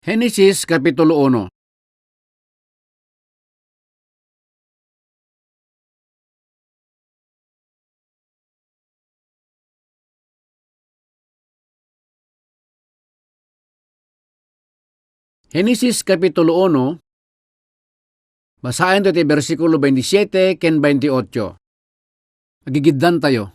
Henesis Kapitulo 1. Henesis Kapitulo 1, basahin ito versikulo 27 ken 28. Agigiddan tayo.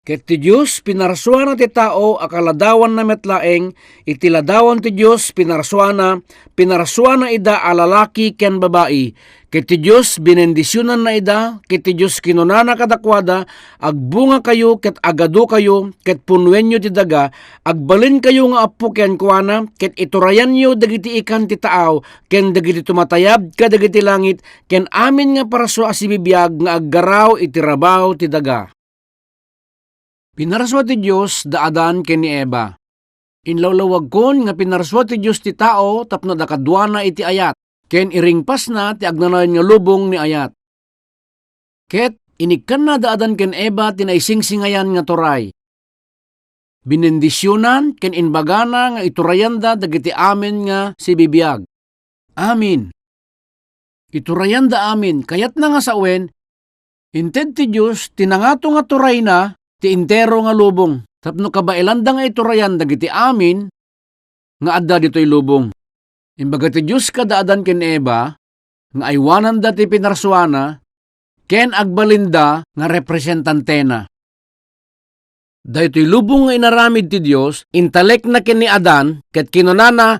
Ket ti Diyos pinarsuana ti tao akaladawan na metlaeng, itiladawan ti Diyos pinarsuana ida alalaki ken babae. Ket ti Diyos binendisyonan na ida, ket ti Diyos kinunana kadakwada, agbunga kayo ket agado kayo, ket punwenyo ti daga, agbalin kayo nga apo ken kuana, ket iturayan yo dagiti ikan ti taaw, ken dagiti tumatayab kadagiti langit, ken amin nga paraswa si bibiyag nga aggaraw iti rabaw ti daga. Pinarswa ti Diyos da Adan ken ni Eva. Inlawlawag kon nga pinarswa ti Diyos ti tao tapno dakadwana iti ayat, ken iringpas na ti agnanayon nga lubong ni ayat. Ket inikkan na da Adan ken Eva tinaisingsingayan nga turay. Binendisyonan ken inbagana nga iturayan da dagiti amin nga si bibiyag. Amin. Iturayan da amin kayat na nga sawen, inted ti Diyos tinangato nga turay na ti intero nga lubong. Tapno kabailanda nga iturayan dagiti amin nga adda ditoy lubong. Imbaga ti Diyos kadaadan ken Eva nga aywanan da ti pinarsuana ken agbalinda nga representante na. Daytoy lubong nga inaramid ti Diyos intalek na ken ni Adan ket kinunana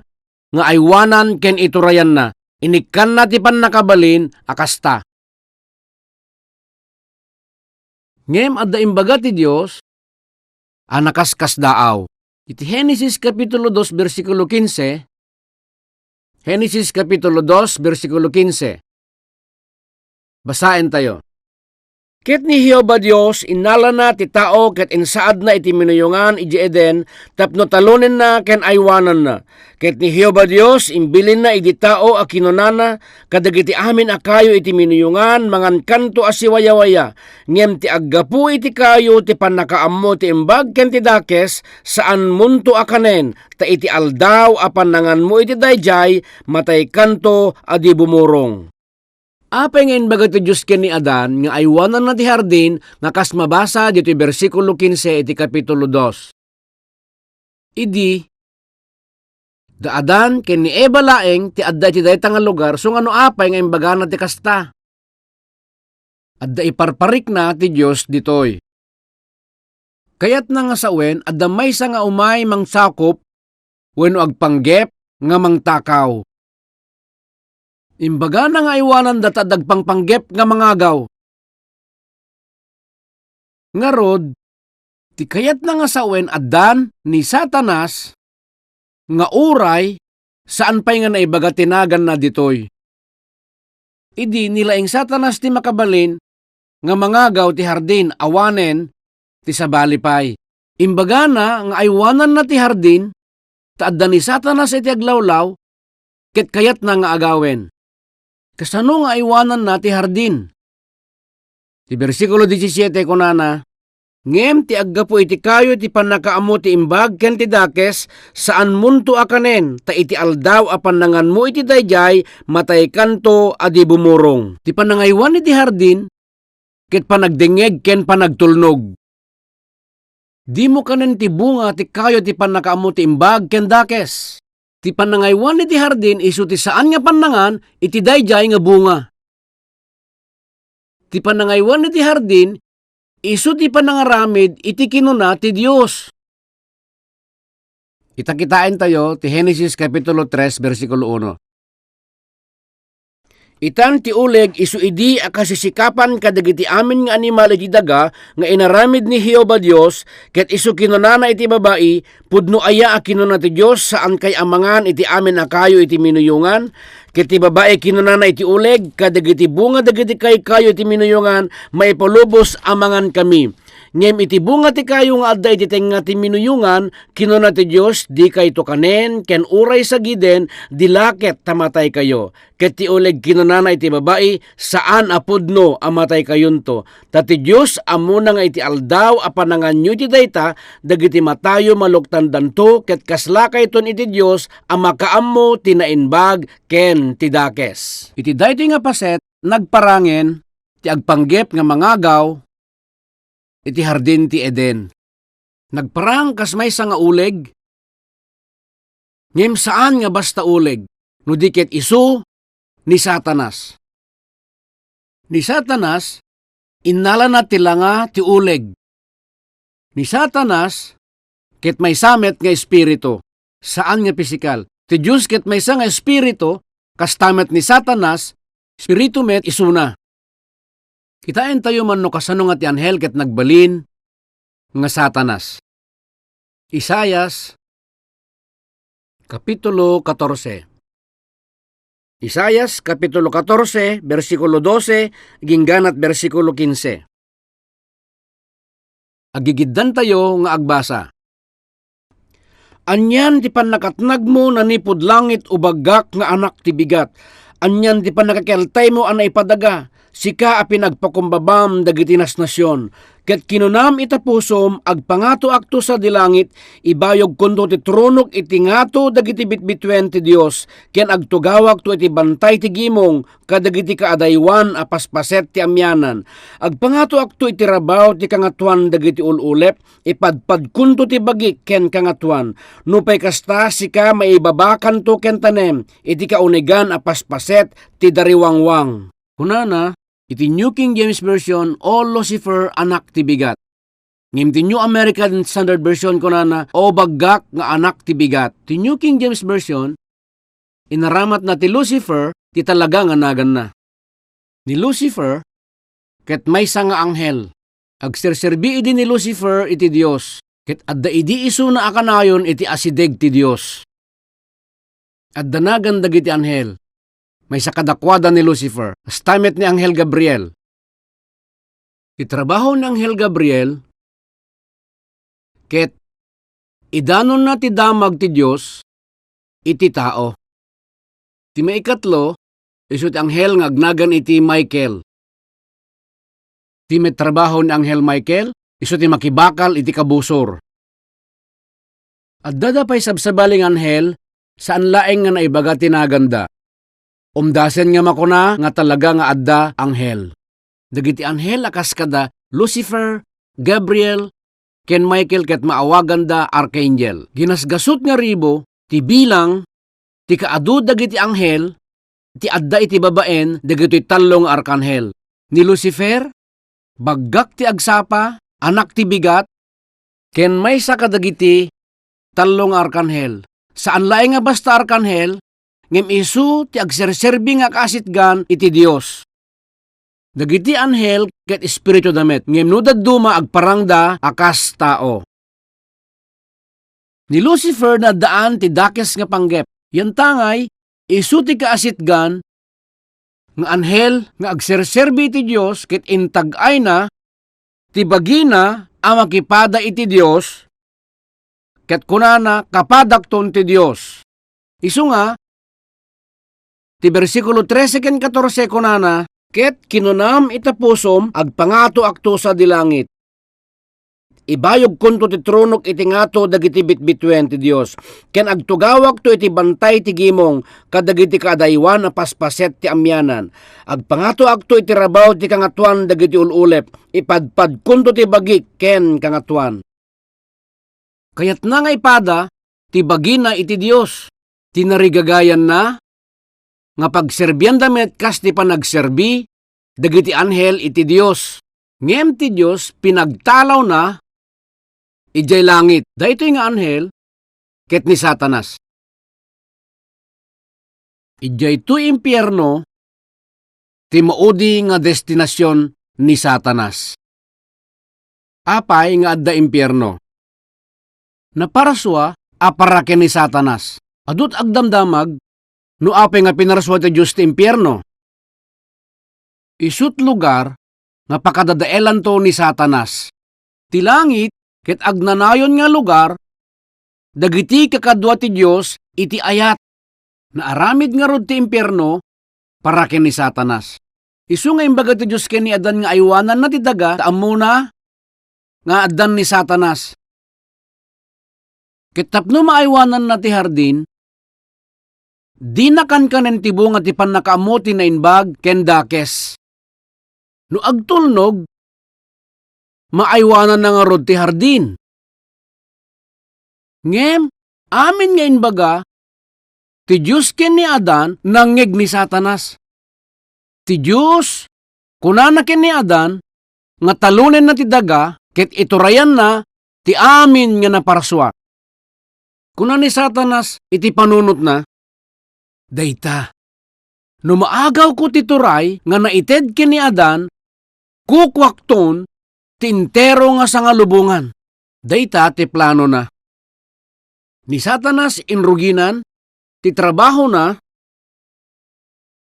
nga aywanan ken iturayan na. Inikkan na ti pannakabalin akasta. Ngem adda imbaga ti Dios anakaskas daaw. Iti Henesis Kapitulo 2 versikulo 15. Henesis Kapitulo 2 versikulo 15. Basahin tayo. Ket ni Jehova Dios inala na ti tao ket insaad na iti minuyungan iti Eden tapno talunen na ken aywanan na. Ket ni Jehova Dios imbilin na iti tao a kinunana kadagiti amin a kayo iti minuyungan mangan kanto a siwayawaya. Ngem ti aggapu iti kayo ti pannakaammo ti imbag ken ti dakes saan munto akanen ta iti aldaw a pannangan mo iti dayjay matay kanto a di bumurong. Apay ngayon baga ti Diyos ken ni Adan nga aywanan na ti hardin nga kas mabasa dito versikulo 15 iti kapitulo 2. Idi da Adan ken ni Eva laeng ti adda iti dayta nga lugar so ngano apay ngayon baga na ti kasta. Adda iparparik na ti Diyos ditoy. Kayat na nga sawen adda maysa nga umay mangsakop wenno agpanggep nga mangtakaw. Imbaga na nga iwanan data dagpangpanggep nga mangagaw. Ngarod, ti kayat na nga sawen addan ni Satanas nga uray saan pay nga naibaga tinagan na ditoy. Idi nilaing Satanas ti makabalin nga mangagaw ti hardin awanen ti sabalipay. Imbaga na nga aywanan na ti hardin ta adda ni Satanas iti aglawlaw ket kayat na nga agawen. Kasano nga iwanan na ti hardin? Ti versikulo 17 kunana, ngem ti aggapu iti kayo ti pannakaammo ti imbag ken ti dakes saan munto akanen ta iti aldaw a pannangan mo iti dayjay matay kanto adi bumurong. Ti panangaywan iti hardin ket panagdengeg ken panagtulnog. Di mo kanen ti bunga ti kayo ti pannakaammo ti imbag ken dakes. Ti panangaywan iti hardin isu ti saan nga pannangan iti dayjay nga bunga. Ti panangaywan iti hardin isu ti panangaramid iti kinuna ti Dios. Itakitain tayo ti Henesis Kapitulo 3 versikulo 1. Itan ti uleg isu idi akasisikapan kadagiti amin nga animal iti daga nga inaramid ni Jehova Dios ket isu kinunana iti babae pudno aya a kinuna ti Dios saan kay amangan iti amin a kayo iti minuyungan ket ti babae kinunana iti uleg kadagiti bunga dagiti kay kayo iti minuyungan maipalubos amangan kami. ngem iti bunga ti kayo nga adda iti tenga ti minuyungan, kinuna ti Dios di kay to kanen, ken uray sa giden, dilaket tamatay kayo. Ket ti uleg kinunana iti babae, saan apudno amatay kayunto. Tati Dios amuna nga iti aldaw apananganyo ti dayta, dagiti matayo maluktan danto, ket kaslakay ton iti Dios amakaammo tinainbag ken tidakes. Iti daytoy nga paset nagparangen ti agpanggep nga mangagaw iti hardin ti Eden. Nagparang kas maysa nga uleg, ngem saan nga basta uleg, no diket isu ni Satanas. Ni Satanas, innala na tilanga ti uleg. Ni Satanas, ket may samet nga espiritu. Saan nga pisikal? Ti Diyos ket may nga espiritu, kastamet ni Satanas, espiritu met isuna. Kitain tayo man no kasano nga ti anghel ket nagbalin nga Satanas. Isayas, Kapitulo 14. Isayas, Kapitulo 14, versikulo 12, gingganat versikulo 15. Agigiddan tayo nga agbasa. Anyan ti panakatnag mo na nipod langit o bagak nga anak ti bigat. Anyan ti panakakeltay mo ana ipadaga. Sika a pinagpakumbabam dagiti nasnasyon. Ket kinunam itapusom agpangato akto sa dilangit, ibayog kundo ti tronok iti ngato dagiti bitbitwen ti Dios, ken agtugawak to iti bantay ti gimong kadagiti kaadaywan a paspaset ti amyanan. Agpangato akto iti rabaw ti kangatuan dagiti ululep, ipadpad kunto ti bagik ken kangatuan. Nupay kasta sika maibabakan to ken tanem, iti kaunigan a paspaset ti dariwangwang. Kunana, iti New King James Version, O Lucifer, anak ti bigat. Ngim ti New American Standard Version kunana, O baggak nga anak ti bigat. Ti New King James Version, inaramat na ti Lucifer, ti talaga nga nagan na. Ni Lucifer, ket maysa nga anghel. Agserserbi idi ni Lucifer iti Dios, ket adda idi isu na akanayon iti asideg ti Dios. Adda nagan dagiti anghel. May sakadakwada ni Lucifer. Stamet ni Anghel Gabriel. Itrabaho ni Anghel Gabriel, ket idanon na ti damag ti Diyos, iti tao. Ti maikatlo, iso ti Anghel nga agnagan iti Michael. Ti may trabaho ni Anghel Michael, iso ti makibakal iti kabusor. At dadapay sabsabaling anghel, saan laeng nga naibaga tinaganda. Umdasen nga makuna nga talaga nga adda anghel. Dagiti anghel akas kada Lucifer, Gabriel, ken Michael ket maawagan da archangel. Ginasgasot nga ribo ti bilang ti kaadu dagiti anghel ti adda iti babaen dagiti tallo nga arkanghel. Ni Lucifer, baggak ti agsapa, anak ti bigat, ken maysa kadagiti tallo nga arkanghel. Saan laeng nga basta arkanghel, ngem isu ti agserserbi nga kasitgan iti Dios. Dagiti anghel ket espiritu damet, ngem no dadduma agparangda akas tao. Ni Lucifer na daan ti dakes nga panggep. Yan tangay, isu ti kaasitgan nga anghel nga agserserbi iti Dios ket intag-ay na ti bagina a makipada iti Dios ket kunana kapadakton ti Dios. Isu nga ti bersikulo 13 ken 14 kunana, ket kinunam itapusom agpangato akto sa dilangit. Ibayog kunto ti tronok iti ngato dagiti bitbitwen ti Dios. Ken agtugawak to iti bantay ti gimong kadagiti kaadaywan a paspaset ti amyanan. Agpangato akto iti rabaw ti kangatuan dagiti ululep. Ipadpad kunto ti bagik ken kangatuan. Kayat na nga ipada ti bagina iti Dios. Tinarigagayan na nga pagserbian damet kas ti panagserbi dagiti anghel iti Dios. Ngem ti Dios pinagtalaw na ijay langit. Daytoy nga anghel ket ni Satanas. Ijay tu impyerno ti maudi nga destinasyon ni Satanas. Apay nga adda impyerno. Naparaswa aparake ni Satanas. Adut agdamdamag no apay nga pinaraswa ti Diyos ti impyerno. Isut lugar nga pakadadaelan to ni Satanas. Ti langit ket agnanayon nga lugar, dagiti kakadwa ti Dios iti ayat, na aramid nga rod ti impyerno para ken ni Satanas. Isu nga imbaga ti Dios ken ni Adan nga aywanan na ti daga, amuna nga addan ni Satanas. Ket tapno maaywanan na ti hardin, di nakankanen ti bunga ti pannakaamuti na inbag ken dakes. No agtulnog, maaywanan na nga rod ti hardin. Ngem, amin nga inbaga, ti Diyos ken ni Adan nangeg ni Satanas. Ti Diyos, kunana ken ni Adan, nga talunen na ti daga, ket iturayan na, ti amin nga naparswa. Kuna ni Satanas, iti panunot na, dayta, no maagaw ko ti turay, nga naited ken ni Adan, kukwakton, ti intero nga sangalubungan. Dayta, ti plano na. Ni Satanas inruginan, ti trabaho na,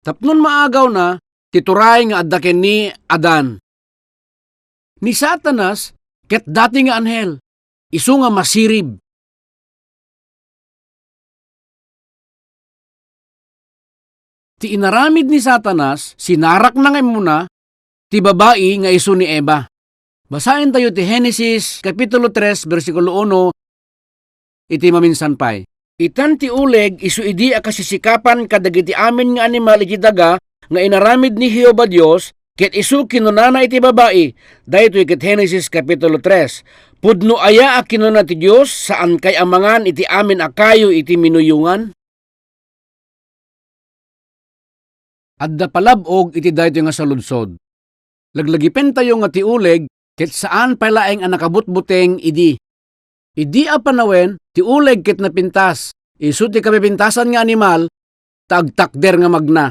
tapnon maagaw na, tituray nga adda ken ni Adan. Ni Satanas, ket dati nga anghel, isu nga masirib. Ti inaramid ni Satanas, sinarak na nga muna, ti babae nga isu ni Eva. Basahin tayo ti Genesis, Kapitulo 3, versikulo 1, iti maminsan pay. Itan ti uleg, isu idi akasisikapan kadagiti amin nga animal iti daga, nga inaramid ni Jehova Dios, ket isu kinunana iti babae. Daytoy ket Genesis Kapitulo 3. Pudno aya a kinuna ti Dios, saan kay amangan iti amin akayo iti minuyungan? Adda palabog iti daytoy nga saludsod. Laglagipen tayo nga ti uleg, ket saan palaeng ang nakabutbuteng idi. Idi a panawen, ti uleg ket napintas, isu ti kapipintasan nga animal, tagtakder nga magna.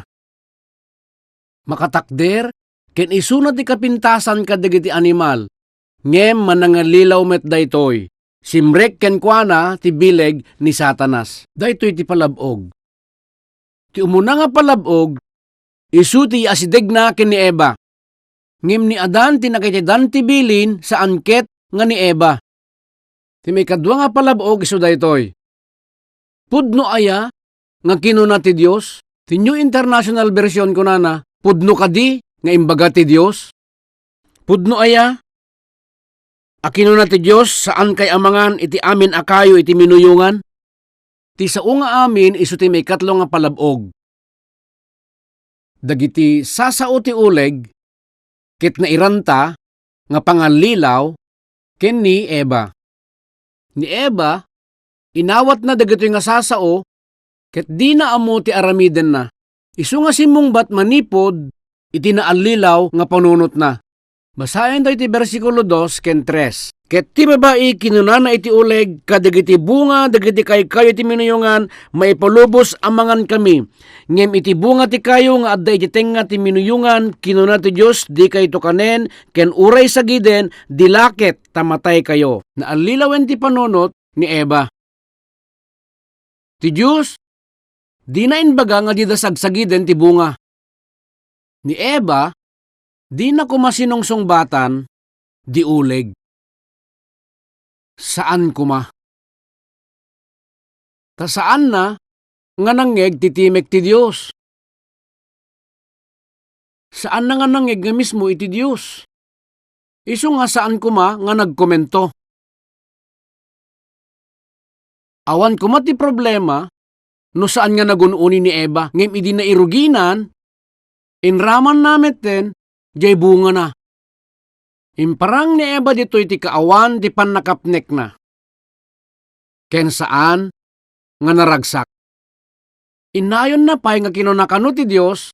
Makatakder, ken isu na ti kapintasan kadagiti animal, ngem manangalilaw met daytoy, simrek ken kuana ti bileg ni Satanas. Daytoy ti palabog. Ti umuna nga palabog, isu ti asideg na ken ni Eva. Ngem ni Adan ti nakitidan ti bilin sa angket nga ni Eva. Ti may kadwa nga palabog isu daytoy. Pudno aya nga kinuna ti Dios. Ti New International Version kunana, pudno kadi nga imbaga ti Dios. Pudno aya a kinuna ti Dios saan kay amangan iti amin akayo iti minuyungan. Ti sao nga amin isu ti may katlo nga palabog. Dagiti sasao ti uleg, ket nairanta nga panganlilaw ken ni Eva. Ni Eva, inawat na dagiti nga sasao, ket di na amo ti aramiden na. Isu nga simungbat manipod, iti naalilaw nga panunot na. Basahin tayo iti versikulo 2 ken 3. Ket ti babae kinunana iti uleg, kadagiti bunga, dagiti kayo iti minuyungan, maipalubos amangan kami. Ngem iti bunga ti kayo nga adda iti tenga ti minuyungan, kinuna ti Dios, di kayo tukanen, ken uray sagiden, dilaket, tamatay kayo. Naalilawen ti panunot ni Eva. Ti Dios, di na inbaga nga di dasagsagiden ti bunga. Ni Eva, di na kumasinungsongbatan, di uleg. Saan kuma? Ta saan na nga nangeg titimek ti Dios? Saan na nga nangeg nga mismo iti Dios? Isu nga saan kuma nga nagkomento? Awan kuma ti problema no saan nga nagununi ni Eva, ngem idi na iruginan, inraman namet ten, jay bunga na. Imparang ni Eva dito iti kaawan di pannakapnek na. Ken saan nga naragsak. Inayon na pay nga kinunakano ti Dios,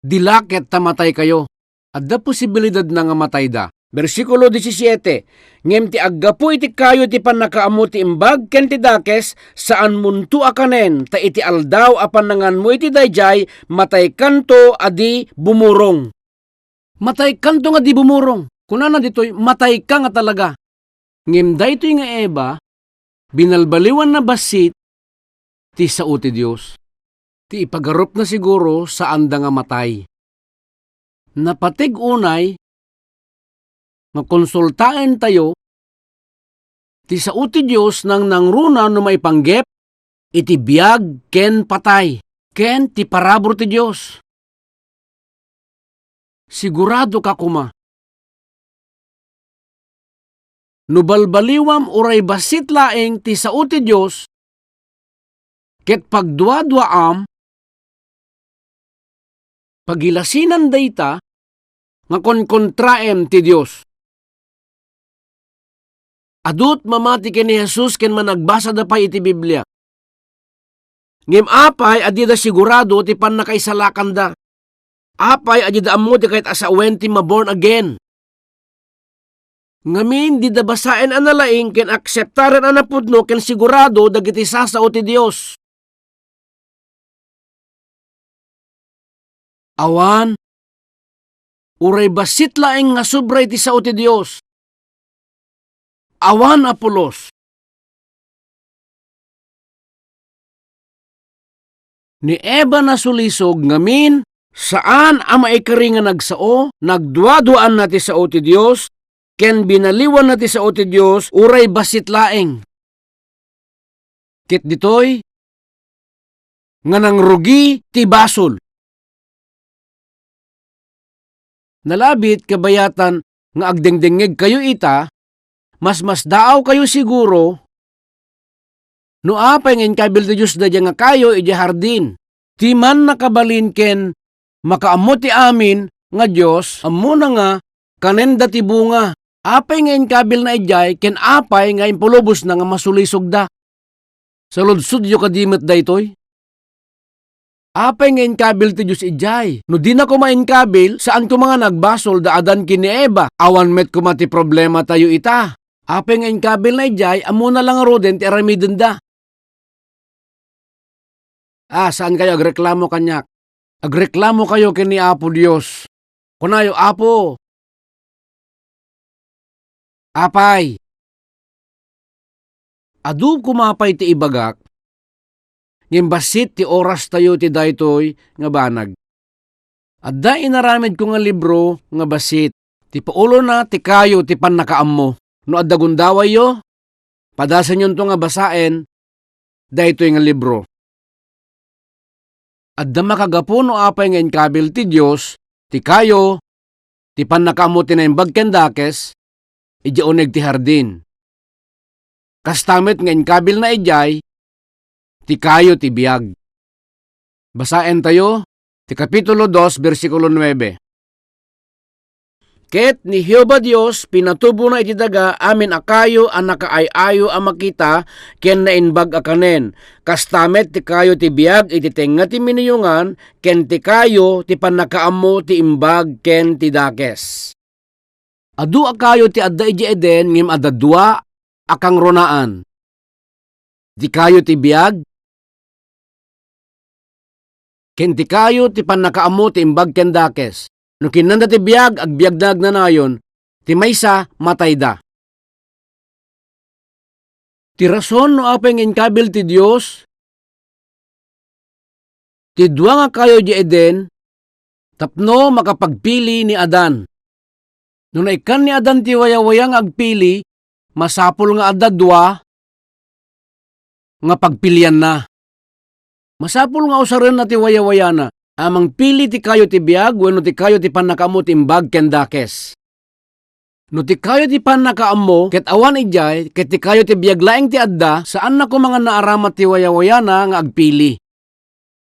dilaket tamatay kayo. Adda posibilidad na nga matay da. Versikulo 17. Ngem ti aggapu iti kayo ti pannakaamo ti imbag ken ti dakes, saan muntu akanen, ta iti aldaw apan nangan mo iti dayjay, matay kanto adi bumurong. Matay kanto nga di bumurong. Kunana ditoy, matay ka nga talaga. Ngem daytoy nga Eva, binalbaliwan na basit, ti sao ti Dios. Ti ipagarup na siguro saan da nga matay. Napatig unay, nga konsultaen tayo, Ti sao ti Dios nang nangruna no maipanggep, iti biyag ken patay, ken ti parabor ti Dios. Sigurado ka kuma. No balbaliwam uray basit laeng ti sao ti Dios, ket pagdua-duaam, pagilasinan dayta, nga konkontraem ti Dios. Adut mamati ken ni Jesus ken managbasa da pa iti Biblia. Ngem apay adida sigurado ti pannakaisalakan da. Apay adida ammo ti kahit asawen ti maborn again. Ngamin di da basaen analaing ken akseptaren anapudno ken sigurado dagiti sasao ti Dios. Awan, uray basit laeng nga sobray ti sao ti Dios. Awan Apolos. Ni Eva na sulisog ngamin, saan ang maikari nga nagsao, nagduaduan na ti sao ti Dios, ken binaliwan na ti sao ti Dios, uray basit laeng. Kit ditoy, nga nangrugi ti basol. Nalabit kabayatan nga agdengdengeg kayo ita, mas daaw kayo siguro, no apay ngayon kabil ti Diyos da nga kayo iti hardin. Ti man nakabalin ken makaammo ti amin nga Diyos, ammo na nga kanenda ti bunga. Apay ngayon kabil na ijay ken apay nga impulubos na nga masulisog da. Sa ludsud yo kadimit da itoy. Apay ngayon kabil ti Diyos ijay. No di na kumain kabil, saan ko mga nagbasol da adan kini Eva, awan met kumati problema tayo ita. Apay ngayon kabil na ijay, amo na lang roden ti aramidin da. Saan kayo agreklamo kanyak? Agreklamo kayo kini Apo Dios. Kunayo, Apo. Apay. Adu kumapay ti ibagak, ngimbasit ti oras tayo ti daytoy nga banag. Adda inaramid ko nga libro nga basit. Ti paulo na ti kayo ti pannakaammo. No adda gundaway yo, padasan yun to nga basaen, daytoy nga libro. Adda makagapo no apay nga inkabil ti Dios, ti kayo, ti pannakaammo ti naimbag ken dakes, ijay ti hardin. Kastamit nga inkabil na ijay, ti kayo ti biyag. Basaen tayo, ti Kapitulo 2, versikulo 9. Ket ni Jehova Dios pinatubo na iti daga amin akayo ang nakaay-ayo ang makita ken nainbag akanen. Kastamet ti kayo ti biyag iti tenga ti miniyungan ken ti kayo ti pannakaammo ti imbag ken ti dakes. Adu akayo ti adda iti Eden ngem adda dua akang ronaan. Ti kayo ti biyag ken ti kayo ti pannakaammo ti imbag ken dakes. No kinanda ti biyag, agbiag na agnanayon, ti maysa matay da. Ti rason no apeng inkabil ti Dios, ti dua nga kayo di Eden, tapno makapagpili ni Adan. No naikan ni Adan ti wayawayang agpili, masapul nga adda dua, nga pagpilian na. Masapul nga usarin na ti wayawayana, amang pili ti kayo ti biyag, wenno ti kayo ti pannakaammo ti imbag ken dakes. No ti kayo ti pannakaammo, ket awan ijay, ket ti kayo ti biyag laeng ti adda, saan na ko mga naaramat ti wayawayana nga agpili.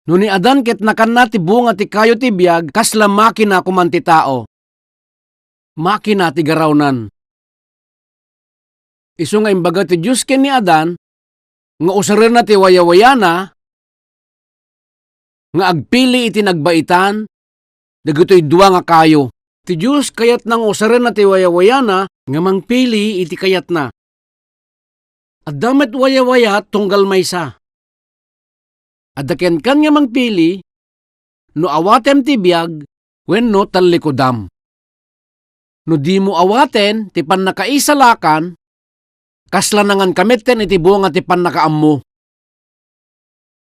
No ni Adan ket nakanna ti bunga ti kayo ti biyag, kasla makina kuman ti tao. Makina ti garawnan. Isu nga imbaga ti Diyos ken ni Adan, nga usarin na ti wayawayana, nga agpili iti nagbaitan, dagitoy dua nga kayo. Ti Diyos kayat nang usarin na ti wayawayana, nga mangpili iti kayat na. At damet wayawaya tunggal maysa. Adaken kan nga mangpili, no awatem ti biyag, wenno tallikodam. No di mo awaten, ti pannakaisalakan, kaslanangan kamitten iti bunga ti pannakaammo.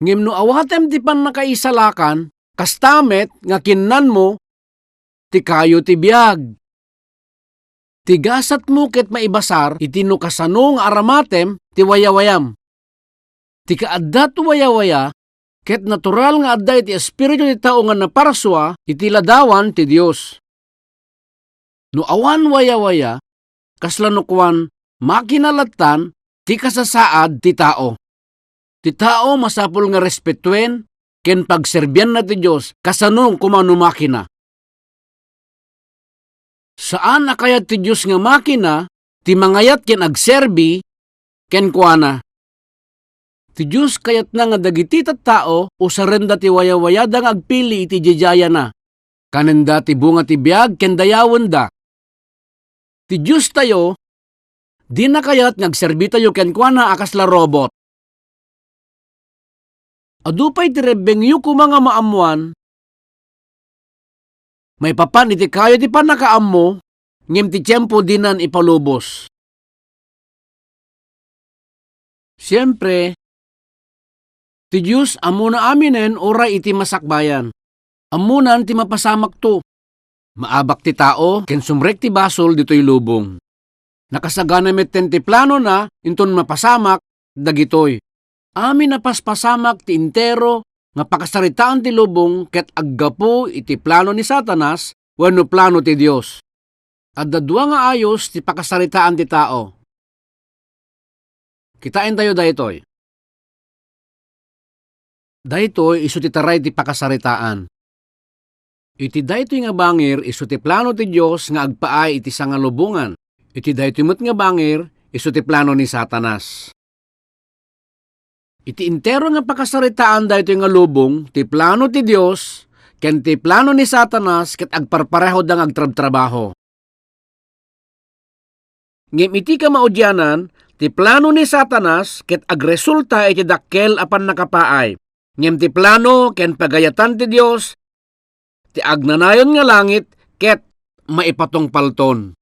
Ngem no awatem ti pannakaisalakan, kastamet nga kinnan mo, ti kayo ti biyag. Tigasat mo ket maibasar, iti no kasano nga aramatem, ti wayawayam. Ti kaadda tu wayawaya, ket natural nga adda iti espiritu ti tao nga naparswa, iti ladawan ti Dios. No awan wayawaya, kaslanukwan makinalatan, ti kasasaad ti tao. Ti tao masapul nga respetuen, ken pagserbyan na ti Diyos, kasanong kumano makina. Saan akayat ti Diyos nga makina, ti mangayat ken agserbi, ken kuana. Ti Diyos kayat na nga dagiti tattao, usarenda ti wayawayada nga agpili iti jejaya na. Kanenda ti bunga ti biag, ken dayawen da. Ti Diyos tayo, di na kayat ngagserbi tayo ken kuana akas la robot. Adupay ti rebengyo ko mga maamuan, may papan iti kayo ti panakaammo, ngem ti tiyempo dinan ipalubos. Siyempre, ti Diyos amuna aminen oray iti masakbayan. Amunan ti mapasamak to. Maabak ti tao, ken sumrek ti basol dito'y lubong. Nakasagana met ti plano na, inton mapasamak, dagitoy. Amin napaspasamak ti intero, nga pakasaritaan ti lubong, ket aggapo iti plano ni Satanas, wenno plano ti Dios. At dadwa nga ayos ti pakasaritaan ti tao. Kitain tayo daytoy. Daytoy isu ti taray ti pakasaritaan. Iti daytoy nga bangir isu ti plano ti Dios nga agpaay iti sangalubongan. Iti daytoy met nga bangir isu ti plano ni Satanas. Iti intero nga pakasaritaan daytoy nga lubong ti plano ti Dios ken ti plano ni Satanas ket agparpareho dang agtrab-trabaho. Ngem iti kamaudyanan ti plano ni Satanas ket agresulta iti dakkel apan nakapaay. Ngem ti plano ken pagayatan ti Dios ti agnanayon nga langit ket maipatong palton.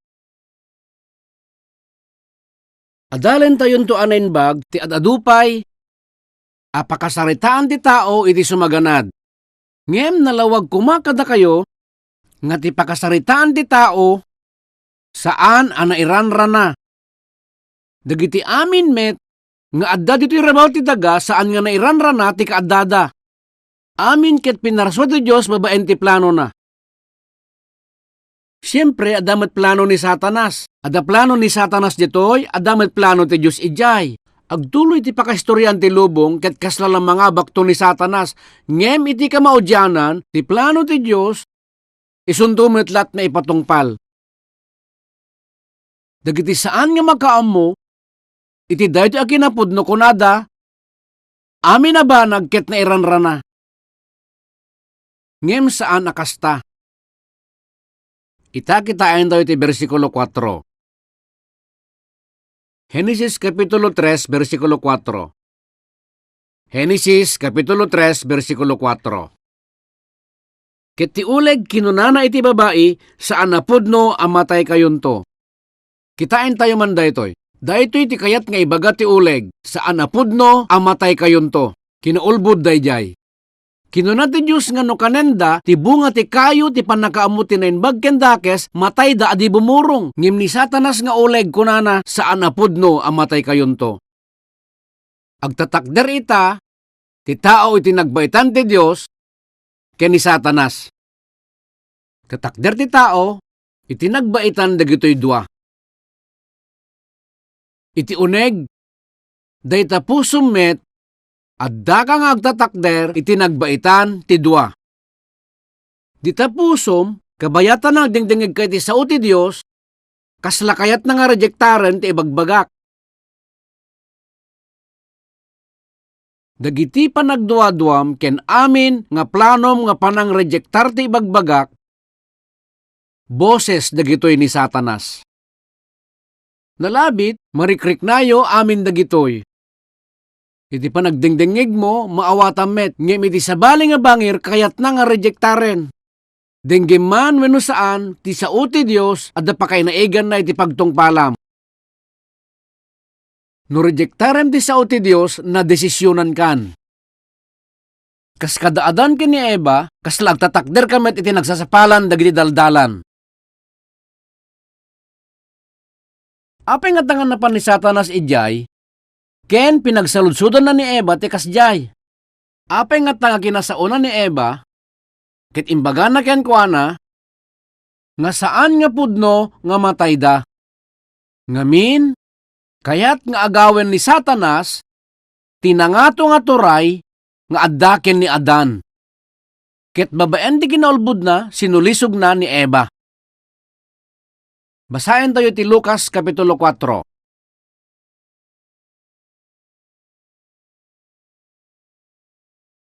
Adalen tayon to anayin bag ti adadupay apakasaritaan ti tao iti sumaganad. Ngem nalawag kumakada kayo nga ti pakasaritaan ti tao saan anairanrana. Dagiti amin met nga adda dito'y rabaw ti daga saan nga nairanrana ti kaaddada. Amin ket pinarswa ti Diyos babaen ti plano na. Siyempre, adamat plano ni Satanas. Ada plano ni Satanas ditoy, adamat plano ti Diyos ijay. Agtuloy ti pakastoryan ti lubong ket kaslalang mga bakto ni Satanas. Ngem iti kamaudyanan, ti plano ti Diyos, isuntumet lat na ipatungpal. Dagiti saan nga makaammo, iti dayto akinapudno kunada, amin na ba nagket na iranrana? Ngem saan akasta? Kita-kitain daw iti versikulo 4. Genesis Kapitulo 3, versikulo 4. Genesis Kapitulo 3, versikulo 4. Ket ti uleg kinunana iti babae, saan napudno amatay kayunto. Kitain tayo man daytoy. Daytoy ti kayat nga ibaga ti uleg, saan napudno amatay kayunto. Kinaulbod dayjay. Kinuna ti Diyos nga no kanenda, ti bunga ti kayo ti panakaammo ti nainbag ken dakes, matay da adi bumurong. Ngim ni Satanas nga uleg kunana, saan napudno amatay kayunto. Agtatakder ita, ti tao iti nagbaitan ti Diyos, ken ni Satanas. Tatakder ti tao, iti nagbaitan dagitoy dua. Iti uneg, dayta pusum met, adda ka nga agtatakder, iti nagbaitan ti dua. Dita pusom, kabayatan na dingdingig kay ti sao ti Diyos, kaslakayat na nga rejektaren ti ibagbagak. Dagiti panagduaduam ken amin nga planom nga panang rejektar ti ibagbagak, boses dagitoy ni Satanas. Nalabit, marikriknayo amin dagitoy. Iti pa nagdingdingig mo, maawatan met, ngem iti sabali nga bangir, kayat na nga rejektaren. Dinggim man wenno saan, ti sao ti Diyos, adda pa kay naigan na iti pagtungpalam. No rejektaren ti sao ti Diyos, na desisyonan kan. Kas kadaadan ken ni Eva, kas lagtatakder kamet iti nagsasapalan dagiti daldalan. Apay nga tangan na pa ni Satanas ijay, ken pinagsaludsudan na ni Eva ti kasjay. Apay nga tanga kinasauna ni Eva, ket imbaga na ken kuana, nga saan nga pudno nga matay da. Ngamin, kayat nga agawen ni Satanas, tinangato nga turay, nga addaken ni Adan. Ket babaen di kinaulbud na, sinulisog na ni Eva. Basahin tayo ti Lucas Kapitulo 4.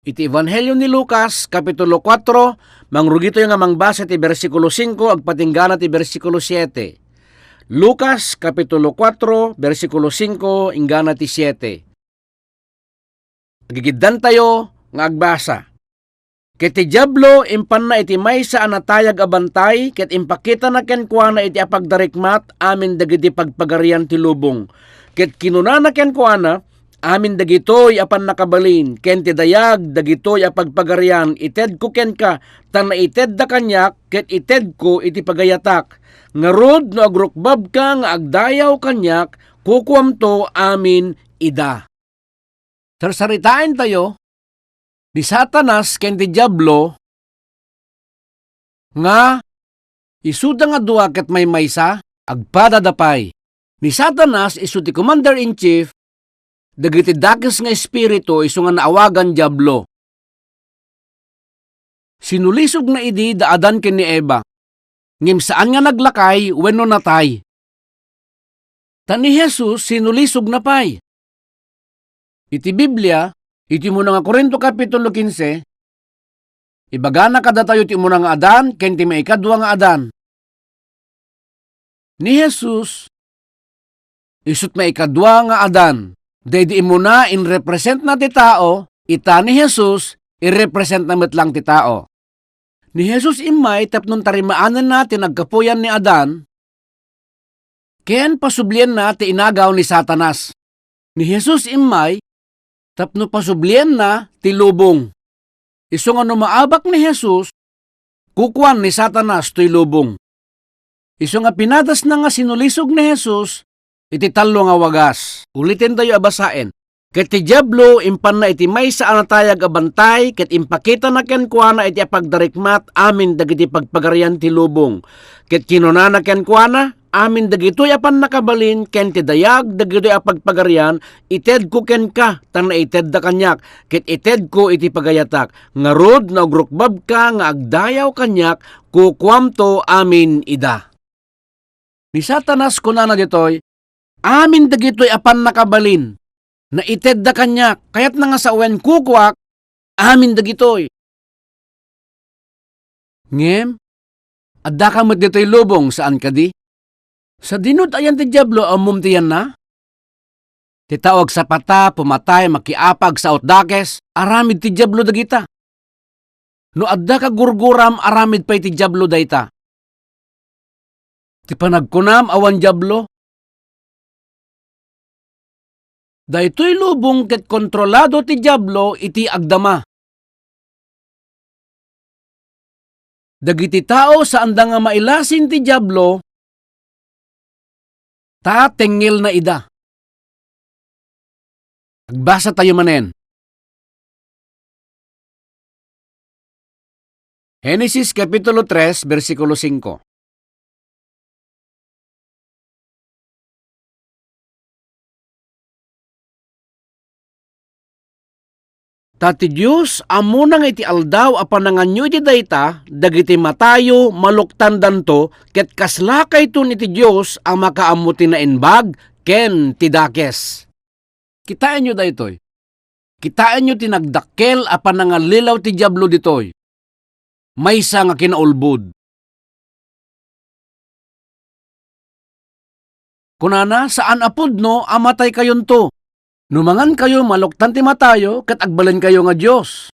Iti Ebanghelyo ni Lucas Kapitulo 4, mangrugi tayo nga mangbasa ti versikulo 5 agpatinggana ti versikulo 7. Lucas Kapitulo 4, versikulo 5, inggana ti 7. Agigiddan tayo nga agbasa. Ket ti diablo impan na iti maysa a natayag a bantay, ket impakita na ken kuana iti apagdarikmat amin dagiti pagpagarian ti lubong. Ket kinuna na ken kuana amin dagitoy apan nakabalin, ken ti dayag dagitoy a pagpagarian ited ko ken ka, tan naited da kanyak, ket ited ko iti pagayatak. Ngarud no agrukbab ka nga agdayaw kanyak, kukuam to amin ida. Sarsaritain tayo ni Satanas ken ti diablo nga isuda nga duwa ket maysa agpadadapay. Ni Satanas isu ti commander-in-chief dagiti dakes nga espiritu isu nga naawagan diablo. Sinulisog na idi da Adan ken ni Eva. Ngem saan nga naglakay wenno natay. Tan ni Jesus sinulisog na pay. Iti Biblia iti muna nga Korinto Kapitulo 15, ibagana kada tayo ti muna nga Adan, ken ti maikadwa nga Adan. Ni Jesus, isut maikadwa nga Adan, dedi muna in represent na ti tao, ita ni Jesus, i-represent na metlang ti tao. Ni Jesus imay, tapnon tarimaanan natin nagkapuyan ni Adan, ken pasublian na ti inagaw ni Satanas. Ni Jesus imay, tapno pasublian na ti lubong. Isu nga maabak ni Jesus, kukuan ni Satanas ti lubong. Isu nga pinadas na nga sinulisog ni Jesus, iti talo nga wagas. Ulitin tayo abasain. Ket ti diablo impan na iti maysa a natayag a bantay, ket impakita na ken kuana iti apagdarikmat amin dagiti pagpagarian ti lubong. Ket kinuna na ken kuana, amin dagitoy apan nakabalin, ken ti dayag dagitoy a pagpagarian, ited ko ken ka, tan na ited da kanyak, ket ited ko iti pagayatak. Ngarud na ugrukbab ka nga agdayaw kanyak, kukuam to amin ida. Ni Satanas kunana ditoy, amin dagitoy apan nakabalin, na ited da kanyak, kayat na nga sa uwen kukuak, amin dagitoy. Ngem, adda ka met ditoy lubong, saan ka di? Sa dinut ayan ti diablo, amum tiyan na? Titawag sa pata, pumatay, makiapag sa otdakes, aramid ti diablo dagita. No adda ka gurguram, aramid pa'y ti diablo dayta. Ti panagkunam, awan diablo. Daytoy lubong ket kontrolado ti diablo iti agdama. Dagiti tao sa anda nga mailasin ti diablo, tatengil na ida. Agbasa tayo manen. Genesis Kapitulo 3, versikulo 5. Tati Diyos, amo nang iti aldaw a pananganyo iti dayta, dagiti matayo maluktan danto, ket kaslakay tun iti Diyos ang makaamuti na inbag, ken tidakes. Kitaan nyo daytoy. Kitaan nyo tinagdakkel a panangalilaw ti diablo ditoy. Maysa nga kinaulbud. Kunana, saan apudno amatay kayon to? Numangan kayo maluktan ti matayo, ket agbalin kayo nga Diyos.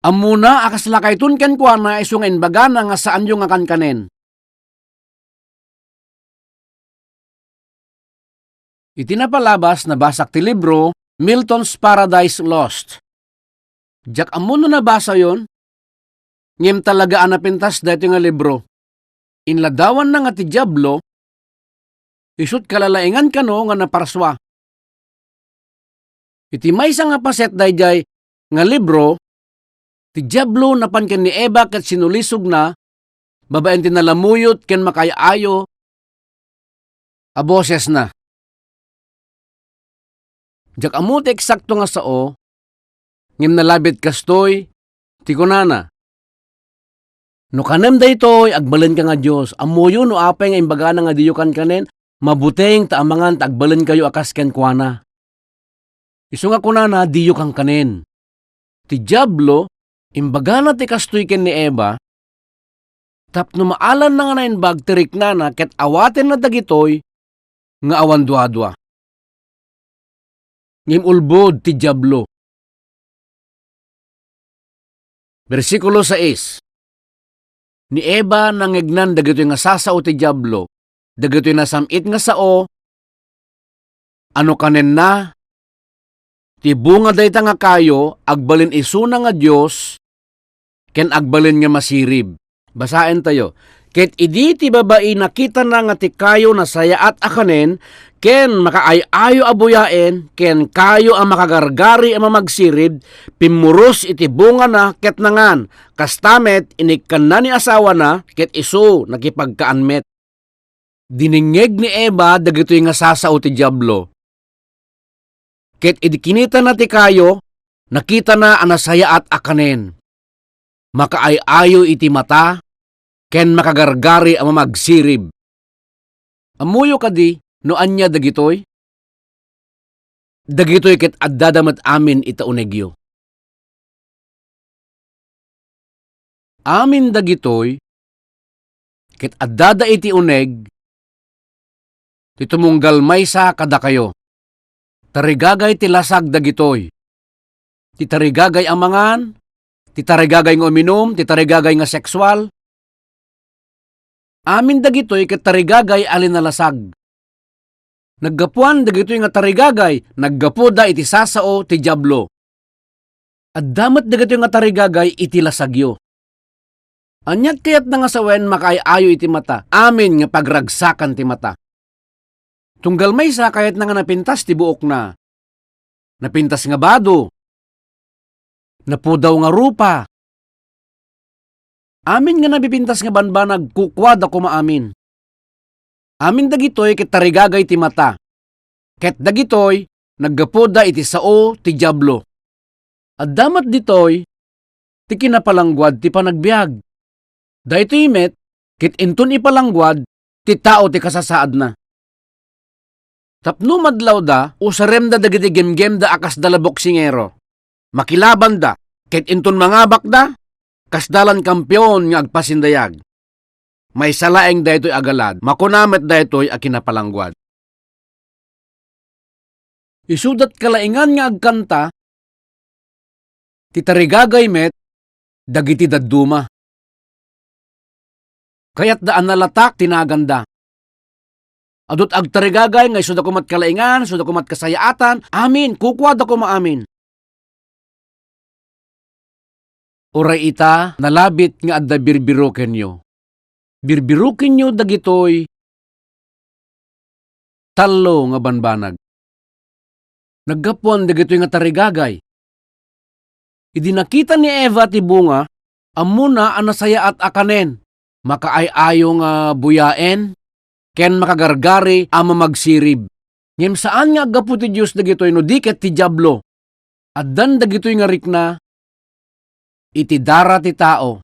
Amuna akaslakay tun ken kuana isu nga inbagana nga saan yung nga kankanen. Itinapalabas na basak ti libro, Milton's Paradise Lost. Jak amuno na basa yon, ngem talaga anapintas dito nga libro. Inladawan na nga ti diablo, Isut kalalaingan kano nga naparswa. Iti maysa nga paset dayjay nga libro, ti Diablo napan ken ni Eva ket sinulisog na, babaen ti nalamuyot ken makayayo, a boses na. Jak amuti eksakto nga sao, ngem nalabit kastoy, ti kunana. No kanem daytoy agbalin ka nga Dios, amuyo no apay nga imbagana nga diyukan kanen, mabuteng taamangan tagbalin kayo akas ken kuana. Isu nga kunana diyukan kanen. Ti Diablo imbagana ti kastoy ken ni Eva, tapno maalan na nga nainbag tirik na ket awaten na dagitoy nga awan duadwa. Ngem ulbod ti Diablo. Versikulo 6. Ni Eva nangegnan dagitoy nga sasao ti Diablo, dagitoy na samit nga sao, ano kanen na, ti bunga dayta nga kayo, agbalin isuna nga Dios, ken agbalin nga masirib. Basaen tayo. Ket idi ti babae nakita na nga ti kayo na sayaat akanen, ken makaay-ayo abuyaen, ken kayo ang makagargari ang mamagsirib, pimuros iti bunga na ket nangan, kastamet inikkan na ni asawa na, ket isu nakipagkaanmet. Diningeg ni Eva dagitoy nga sasao ti Diablo. Ket idi kinita na ti kayo, nakita na ang nasayaat akanen. Makaay-ayo iti mata, ken makagargari ang mamagsirib. Amuyo kadi, no anya dagitoy? Dagitoy ket addadamat amin ita unegyo. Amin dagitoy, ket addada iti uneg, titumunggal maysa kada kayo. Tarigagay ti lasag dagitoy. Ti tarigagay amangan, ti tarigagay nga uminom, ti tarigagay nga sexual. Amin dagitoy ket tarigagay alin na lasag. Naggapuan dagitoy nga tarigagay, naggapuda iti sasao ti Diablo. Addamet dagitoy nga tarigagay iti lasagyo. Anyat kayat na nga sawen makaayo iti mata, amin nga pagragsakan ti mata. Tunggal maysa kayat na nga napintas ti buok na. Napintas nga bado. Napudaw nga rupa. Amin nga nabipintas nga banbanag kukwad ako maamin. Amin dagitoy ket tarigagay ti mata. Ket dagitoy naggapoda iti sao ti Diablo. Addamat ditoy ti kinapalangguad ti panagbiag. Daytoy met ket inton ipalangguad ti tao ti kasasaad na. Tapno madlaw da usarem da dagiti gemgem da akas dala boksingero. Makilaban da ket inton mangabak da kasdalan kampyon nga agpasindayag. May salaeng daytoy agalad, makunamet daytoy a kinapalangguad. Isudat kalaingan nga agkanta, ti tarigagay met, dagiti dadduma. Kayat daan nalatak tinaganda. Adot agtarigagay nga isuda kumat kalaingan, isuda kumat kasayaatan, amin, kukwad ako maamin. Oray ita, nalabit nga adda birbiruken nyo. Birbiruken nyo dagitoy talo nga banbanag. Naggapuan dagitoy nga tarigagay. Idi nakita ni Eva ti bunga, amuna ang nasaya at akanen. Makaay-ayo nga buyaen, ken makagargari ang mamagsirib. Ngem saan nga aggapu ti Diyos dagitoy no diket ti Diablo. Addan dagitoy nga rikna, iti dara ti tao,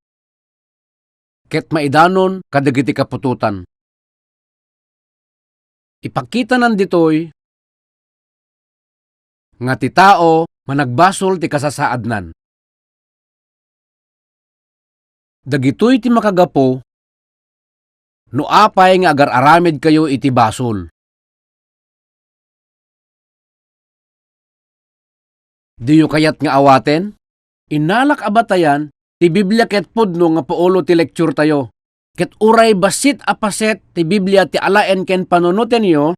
ket maidanon kadagiti kapututan. Ipakita nanditoy, nga ti tao managbasol ti kasasaadnan. Dagitoy ti makagapo, no apay nga agar-aramid kayo iti basol. Diyo kayat nga awaten? Inalak abatayan, ti Biblia ket pudno nga paulo ti lecture tayo. Ket uray basit apaset ti Biblia ti alaen ken panunoten yo,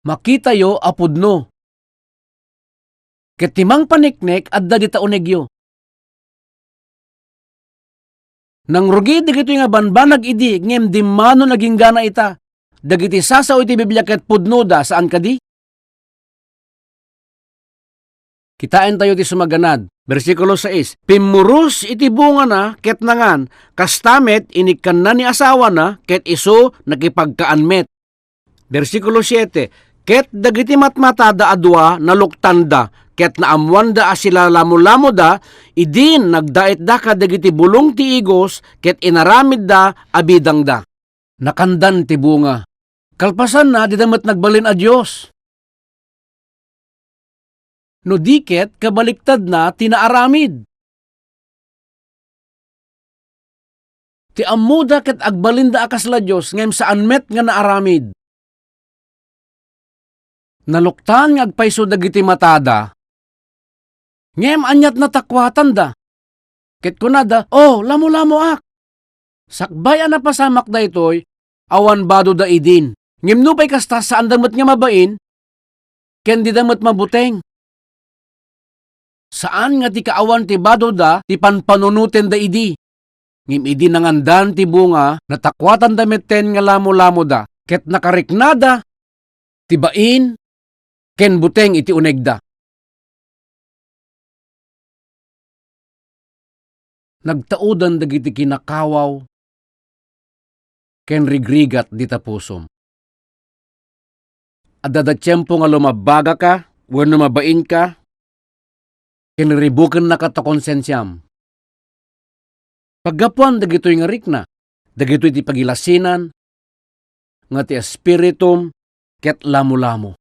makita yo apudno. Ket timang paniknek adda dita unegyo. Nang rugi digito nga banbanag idi ngem di mano naging gana ita. dagiti sasaw iti Biblia ket pudnoda saan kadi? Kitain tayo ti sumaganad. Versikulo 6. Pimurus iti bunga na ket nangan, kastamet inikkan na ni asawa na ket iso nakipagkaanmet. Versikulo 7. Ket dagiti matmatada adwa naluktanda, ket naamuan da asila lamo-lamo da, idin nagdait da kadagiti bulong ti igos, ket inaramid da abidang da. Nakandan ti bunga. Kalpasan na, di damat nagbalin a Diyos. No diket, kabaliktad na, tinaaramid. Ti amuda ket agbalinda akas la Diyos, ngem saan met nga naaramid. Naluktan nga agpayso dagiti matada, ngem anyat na takwatan da. Ket kunada, oh, lamo-lamo ak. Sakbayan na pasamak da itoy, awan bado da idin. Ngem no pay kasta saan damat nga mabain, ken di damat mabuteng. Saan nga ti kaawan ti bado da, ti panpanunuten da idi. Ngem idi nangandan ti bunga, natakwatan da metten nga lamo-lamo da, ket nakariknada, ti bain, ken buteng iti unegda. Nagtaudan dagiti kinakawaw, ken rigrigat di tapusom. Adada tiyempo nga lumabaga ka, wenno mabain ka, ken ribuken na kata konsensyam. Paggapuan dagitoy nga rikna, dagitoy ti pagilasinan, nga ti espiritum, ket lamo-lamo.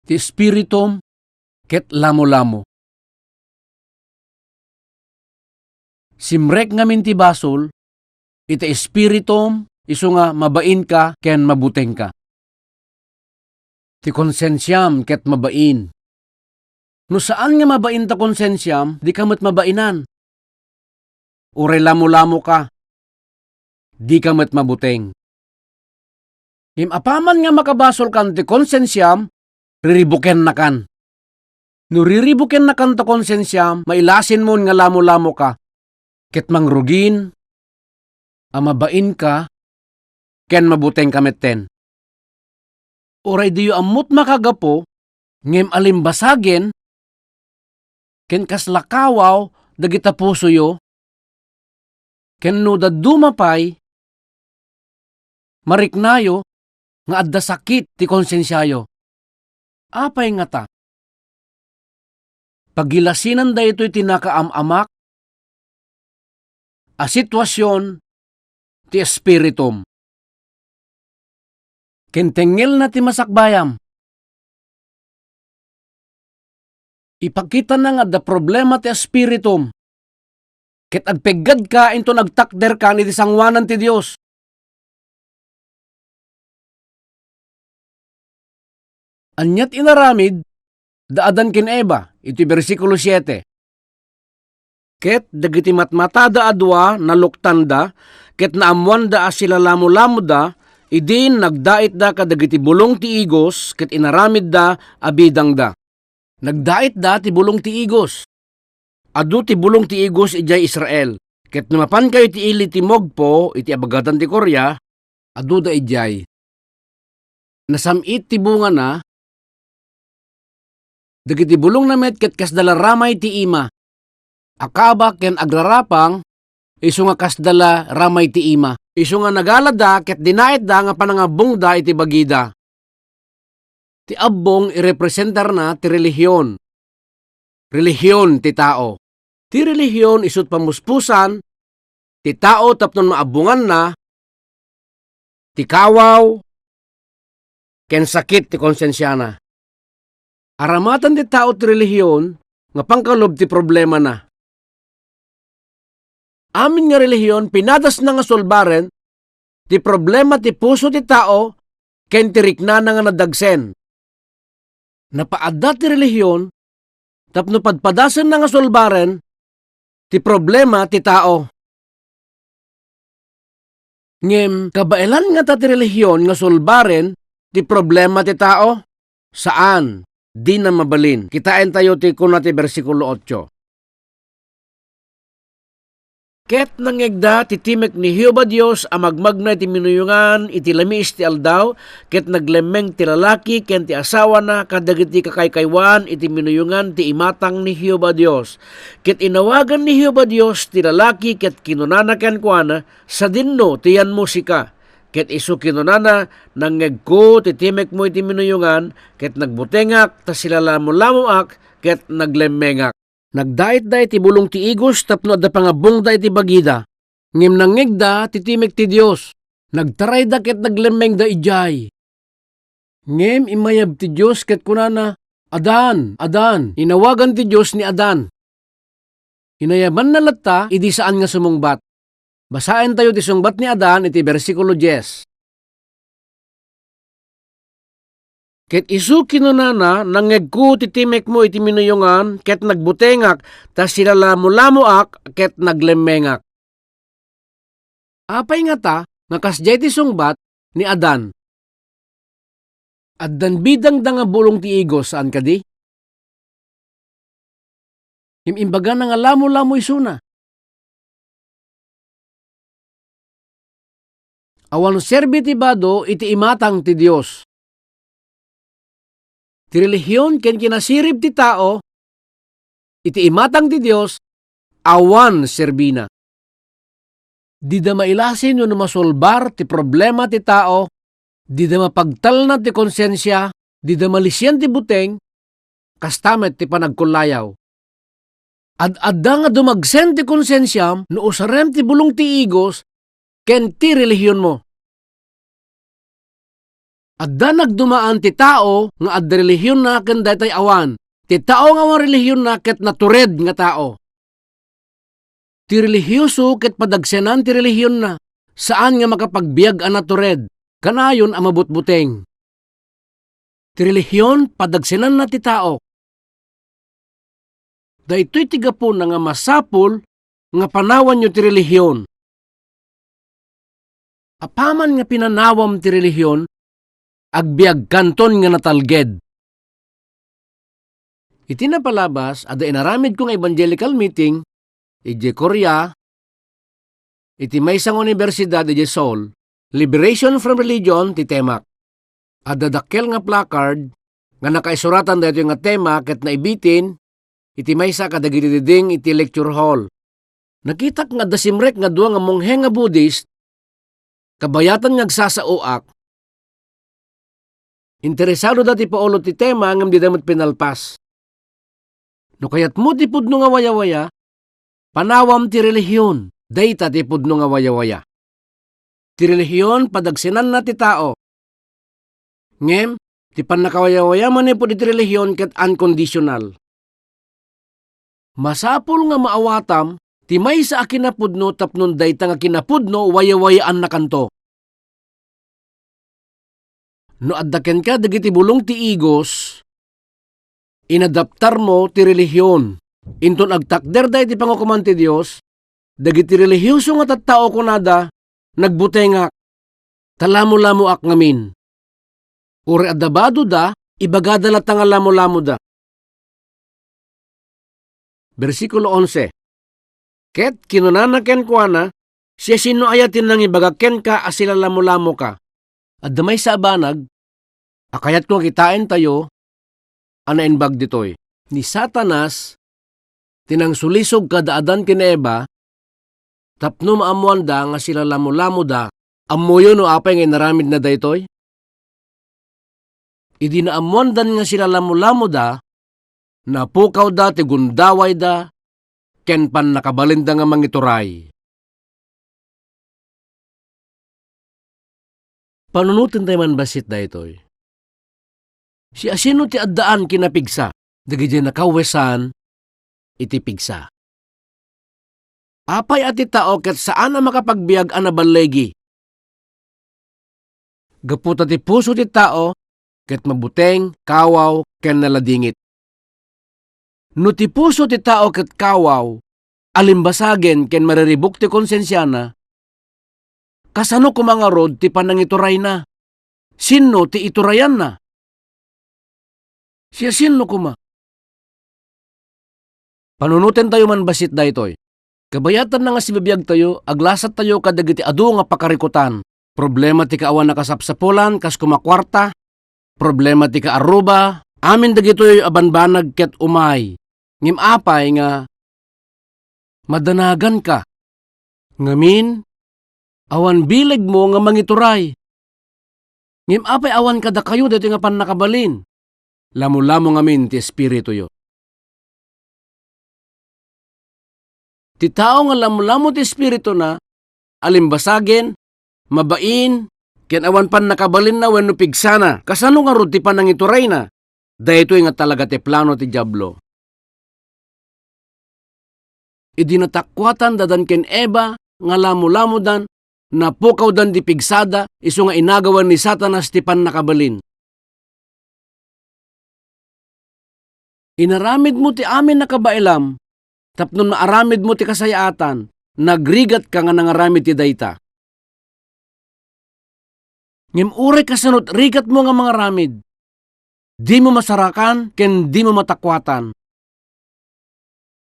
Ti espiritum, ket lamo-lamo. Simrek ngamin ti basol, iti espiritum, iso nga mabain ka, ken mabuteng ka. Ti konsensyam ket mabain. No saan nga mabain ta konsensyam, di ka met mabainan. Ure lamo-lamo ka, di ka met mabuteng. Apaman nga makabasol kan ti konsensyam, riribuken na kan. No riribuken na kan ta konsensyam, mailasin mo nga lamo-lamo ka, ket mangrugin, amabain ka, ken mabuteng kametten. Oray diyo amot makagapo, ngem alimbasagen, ken kaslakawaw, dagita puso yo, ken no dadumapay, mariknayo, nga adda sakit ti konsensyayo. Apay nga ta? Pagilasinan da ito'y tinakaamamak, a sitwasyon, ti espiritum. Kentengel na ti masakbayam. Ipakita na nga da problema ti espiritum. Ket agpeggad ka into nagtakder ka ni sangwanan ti Dios. Anyat inaramid, daadan kin Eva, iti versikulo 7. Ket dagiti matmatada adwa naluktanda, ket naamuan da asila lamo-lamo da, idin nagdait da kadagiti bulong ti igos, ket inaramid da abidang da. Nagdait da ti bulong ti igos. Adu ti bulong ti igos ijay Israel. Ket numapan kayo ti ili ti Mogpo, iti abagatan ti Korea, adu da ijay. Nasamit ti bunga na, dagiti bulong na met ket kasdala ramay ti ima. Akaba ken agrarapang, iso nga kasdala ramay ti ima. Iso nga nagalada ket dinait da nga panangabong da iti bagida. Ti abbong irepresentar na ti relihiyon. Relihiyon ti tao. Ti relihiyon isut pamuspusan, ti tao tapnon maabungan na, ti kawaw, ken sakit ti konsensyana. Aramatan ti tao ti relihiyon, nga pangkalob ti problema na. Amin nga relihiyon, pinadas na nga solbaren, ti problema ti puso ti tao, ken ti rikna na nga nadagsen. Napaadda ti relihiyon, tapno padpadasen na nga solbaren, ti problema ti tao. Ngem, kabailan nga ta ti relihiyon nga solbaren, ti problema ti tao? Saan? Di na mabalin. Kitain tayo ti kuna ti versikulo 8. Ket nangegda titimek ni Hioba Dios a magmagna iti minuyungan iti lamiis ti aldaw, ket naglemeng ti lalaki ken ti asawa na kadagiti kakaykaywan iti minuyungan ti imatang ni Hioba Dios. Ket inawagan ni Hioba Dios ti lalaki ket kinunana ken kuana, sa dinno tiyan mo sika. Ket isu kinunana nangegko titimek mo iti minuyungan, ket nagbutengak ta sila lamo-lamoak ket naglemengak. Nagdait-dait ti bulong ti igos tapno adda pangabong da iti bagida. Ngem nangegda titimek ti Dios. Nagtaray da ket naglemeng da ijay. Ngem imayab ti Dios ket kunana, Adan, Adan, inawagan ti Dios ni Adan. Inayaban na latta idi saan nga sumungbat. Basaen tayo ti sungbat ni Adan iti bersikulo 10. Ket isu kinunana nangegku titimek mo iti minuyungan ket nagbutengak ta sila lamo-lamoak ket naglemengak. Apay nga ta nga kasjay ti sungbat ni Adan. Addan bidang da nga bulong ti igos saan kadi? Imbaga na nga lamo-lamo isuna. Awan serbi ti bado iti imatang ti Dios. Ti relihiyon ken kinasirib ti tao, iti imatang ti Dios, awan serbina. Di da mailasin no masolbar ti problema ti tao, di da mapagtal na ti konsensya, di da malisyan ti buteng, kastamet ti panagkulayaw. Ad-adda nga dumagsen ti konsensyam, no usarem ti bulong ti igos, ken ti relihiyon mo. Adda nagdumaan ti tao nga ad relihiyon na ken daytay awan. Ti tao nga awan relihiyon na ket natured nga tao. Ti relihiyoso ket padagsenan ti relihiyon na. Saan nga makapagbiag a natured? Kanayon a mabutbuteng. Ti relihiyon padagsenan na ti tao. Daytoy ti gapon na nga masapol nga panawan nyo ti relihiyon. Apaman nga pinanawam ti relihiyon, agbiag kanton nga natalged. Iti napalabas, ada inaramid kong evangelical meeting, iti Korea, iti maysang universidad iti Seoul, Liberation from Religion, ti temak. Ada dakkel nga placard, nga nakaisuratan dito nga tema, ket naibitin, iti maysa kadagiti diding iti lecture hall. Nakitak nga dasimrek nga dua nga monghe nga Buddhist, kabayatan nga agsasauak, interesado dati paulot ti tema ngam di damat pinalpas. No kayat mo ti pudno nga waya-waya, panawam ti relihiyon, dayta ti pudno nga waya-waya. Ti relihiyon padagsenan na ti tao. Ngem, ti panakawaya-waya man po ti relihiyon ket unconditional. Masapul nga maawatam, ti maysa a kinapudno tapnon dayta nga kinapudno waya-wayaan na kanto. No addaken ka dagiti bulong ti igos, inadaptar mo ti relihiyon. Inton agtakder day ti pangukuman ti Dios, dagiti relihiyoso nga tattao kunada, nagbutengak, talamo-lamoak ngamin. Uri adabado da, ibagadalat nga lamo-lamo da. Versikulo 11. Ket kinunanaken kuana, siya sino ayatin nang ibagaken ka asila lamo-lamo ka. At damay sa abanag, akayat kong kitain tayo, anainbag ditoy. Ni Satanas, tinangsulisog kadaadan kina Eva, tapno maamuan da nga sila lamo-lamo da, amuyo no apay ngay naramid na daytoy? Idi na amuan dan nga sila lamo-lamo da, napukaw da, tigundaway da, ken pan nakabalinda nga mangituray. Panunutin tayo man basit da itoy. Si asino ti addaan kinapigsa, dagiti nakawesan, iti pigsa. Apay ati tao ket saan na makapagbiag ana balegi. Gaputa ti puso ti tao, ket mabuteng, kawaw, ken naladingit. No ti puso ti tao ket kawaw, alimbasagen ken mariribuk ti konsensyana, kasano kumangarod ti panangituray na? Sino ti iturayan na? Siya sino kuma? Panunutin tayo man basit da itoy. Kabayatan na nga si bibiyag tayo, aglasat tayo kadagiti adu nga pakarikutan. Problema ti kaawan nakasapsapulan, kas kumakwarta. Problema ti kaaruba, amin dagitoy abanbanag ket umay. Ngim apay nga madanagan ka. Ngamin, awan bileg mo nga mangituray. Ngim apay awan kada kayo dito nga pan nakabalin. Lamo-lamo ngamin ti espiritu yo. Ti tao nga lamo-lamo ti espiritu na, alimbasagen, mabain, ken awan pan nakabalin na wenno pigsana. Kasano nga rod ti panangituray na? Daytoy nga talaga ti plano ti diablo. Idinatakwatan dadan ken Eva nga lamo-lamo dan, napukaw dan di pigsada, iso nga inagawan ni Satanas ti pan nakabalin. Inaramid mo ti amin nakabailam, tapnon maaramid mo ti kasayaatan, nagrigat ka nga nangaramid ti dayta. Ngem uray kasanot rigat mo nga mga ramid. Di mo masarakan, ken di mo matakwatan.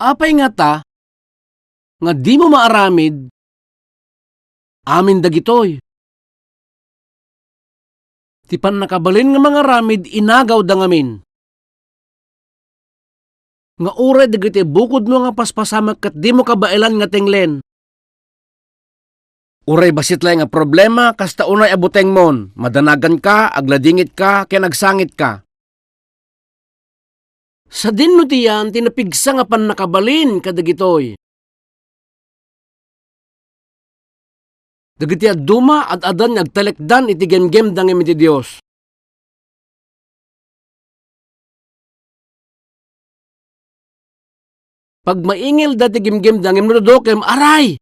Apay nga ta, nga di mo maaramid, amin dagitoy. Ti pan nakabalin nga mga ramid, inagaw da ngamin. Nga uray dagiti bukod mo nga paspasamak kat di mo kabailan nga tinglen. Uray basit lang nga problema, kasta unay abuteng mon, madanagan ka, agladingit ka, ken agsangit ka. Sa dinno tiyan, tinapigsa nga pan nakabalin kadagitoy. Dagiti aduma at adan agtalekdan iti gemgem dangem iti Dios. Pag maingil dati gemgem dangem no dokem aray,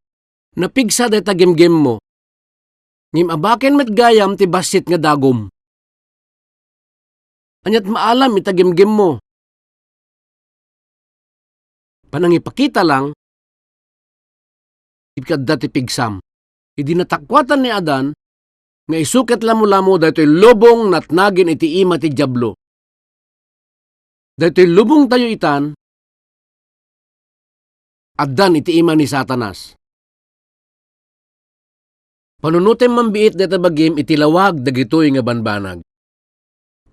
napigsa data gemgem mo. Ngim abaken met gayam ti basit nga dagom. Anyat maalam ita gemgem mo. Panangipakita lang, ikad dati pigsam. Idinatakwatan ni Adan, nga isuket lamo-lamo dahito'y lubong natnagin iti ima ti diablo. Dahito'y lubong tayo itan, Adan iti ima ni Satanas. Panunutem mambiit deta bagim iti lawag dagitoy nga banbanag.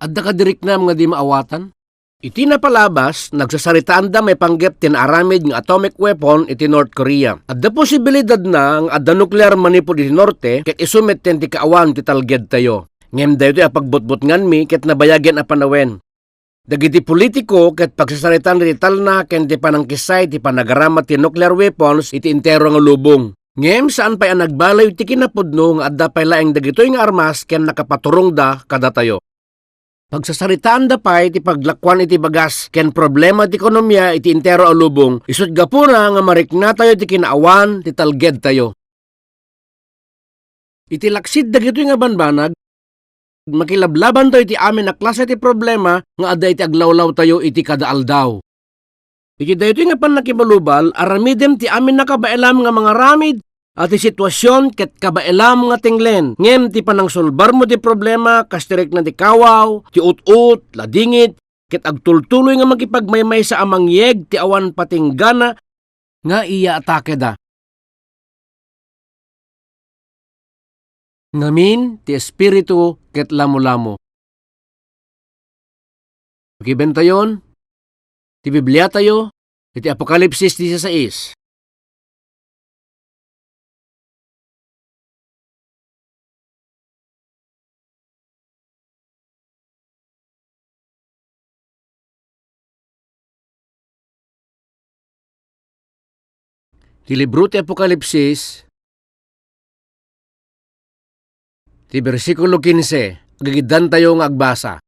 Adda kadirik na mga di maawatan. Iti napalabas, nagsasaritaan da may panggep tinaramid ng atomic weapon iti North Korea. Adda posibilidad na ang adda nuclear manipod iti norte ket isumit ten ti kaawan ti talged tayo. Ngem dayto a pagbutbut ngan mi ket nabayagen a panawen. Dagiti politiko ket pagsasaritaan iti talna ken ti panangkisay ti panagaramat ti nuclear weapons iti entero nga lubong. Ngem saan pa'y nagbalay ti kinapudno nga adda pay laeng dagitoy nga armas ken nakapaturong da kada tayo. Pagsasaritaan da pa'y ti paglakwan iti bagas ken problema ti ekonomiya iti entero a lubong isut gapuna nga marikna tayo ti kinaawan ti talged tayo. Iti laksid dagitoy nga banbanag makilablaban tayo iti amin na klase ti problema nga adda iti aglawlaw tayo iti kadaaldaw. Iti daytoy nga panakibalubal aramidem ti amin nakabailam nga mga ramid at ti sitwasyon ket kabailam nga tinglen. Ngem ti panangsolbar mo ti problema kastirik na ti kawaw, ti ut-ut, ladingit, ket agtultuloy nga makipagmaymay sa amang yeg ti awan patinggana nga iya atake da. Ngamin ti espiritu ket lamo-lamo. Pakibenta yon, ti Biblia tayo, iti Apokalipsis 16. Ti libro ti Apokalipsis, ti versikulo 15, gagidan tayo nga agbasa.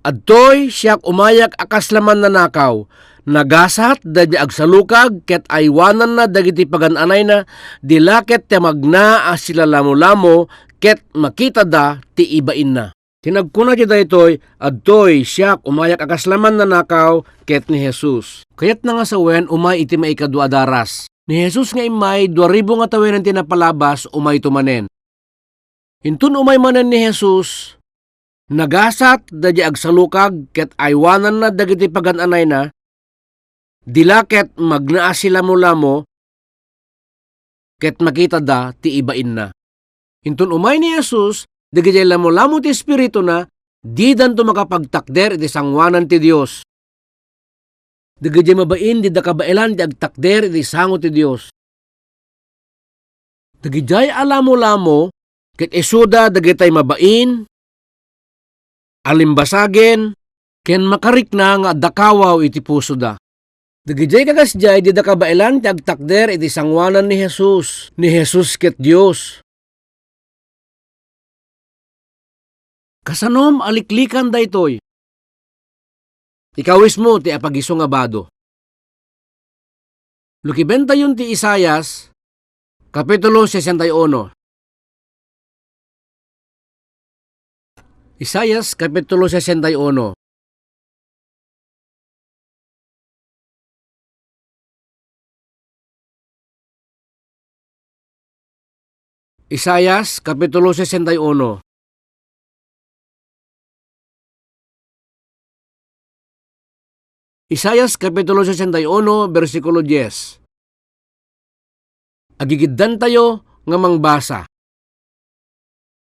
Adtoy siyak umayak akaslaman na nakaw, nagasat dadya agsalukag ket aywanan na dagiti pagananay na dilaket ti magna as sila lamo-lamo ket makita da ti ibain na. Tinagkuna ti daytoy adtoy siyak umayak akaslaman na nakaw ket ni Jesus. Kayat na nga sawen umay iti maikadua daras. Ni Jesus nga imay 2,000 nga tawenan tinapalabas umay tumanen. Intun umay manen ni Jesus Nagasat dadya agsalukag ket aywanan na dagiti pagan-anay na, dila ket magnaa sila mo ket makita da ti ibain na. Intun umay ni Jesus, dagiti lamo-lamo ti Espiritu na, di danto makapagtakder iti sangwanan ti Dios. Dagiti mabain di da kabailan di agtakder iti sango ti Dios. Dagiti alamo-lamo ket isuda dagiti mabain, alimbasagen, ken makarikna nga dakawaw iti puso da. Dagiti kagasjay di da kabailan ti agtakder iti sangwanan ni Jesus ket Dios. Kasanom aliklikan daytoy. Ikawis mo ti apagiso nga bado. Lukibenta yun ti Isayas, Kapitulo 61. Isayas, Kapitulo 61. Isayas, Kapitulo 61. Isayas, Kapitulo 61, versikulo 10. Agigiddan tayo nga mangbasa.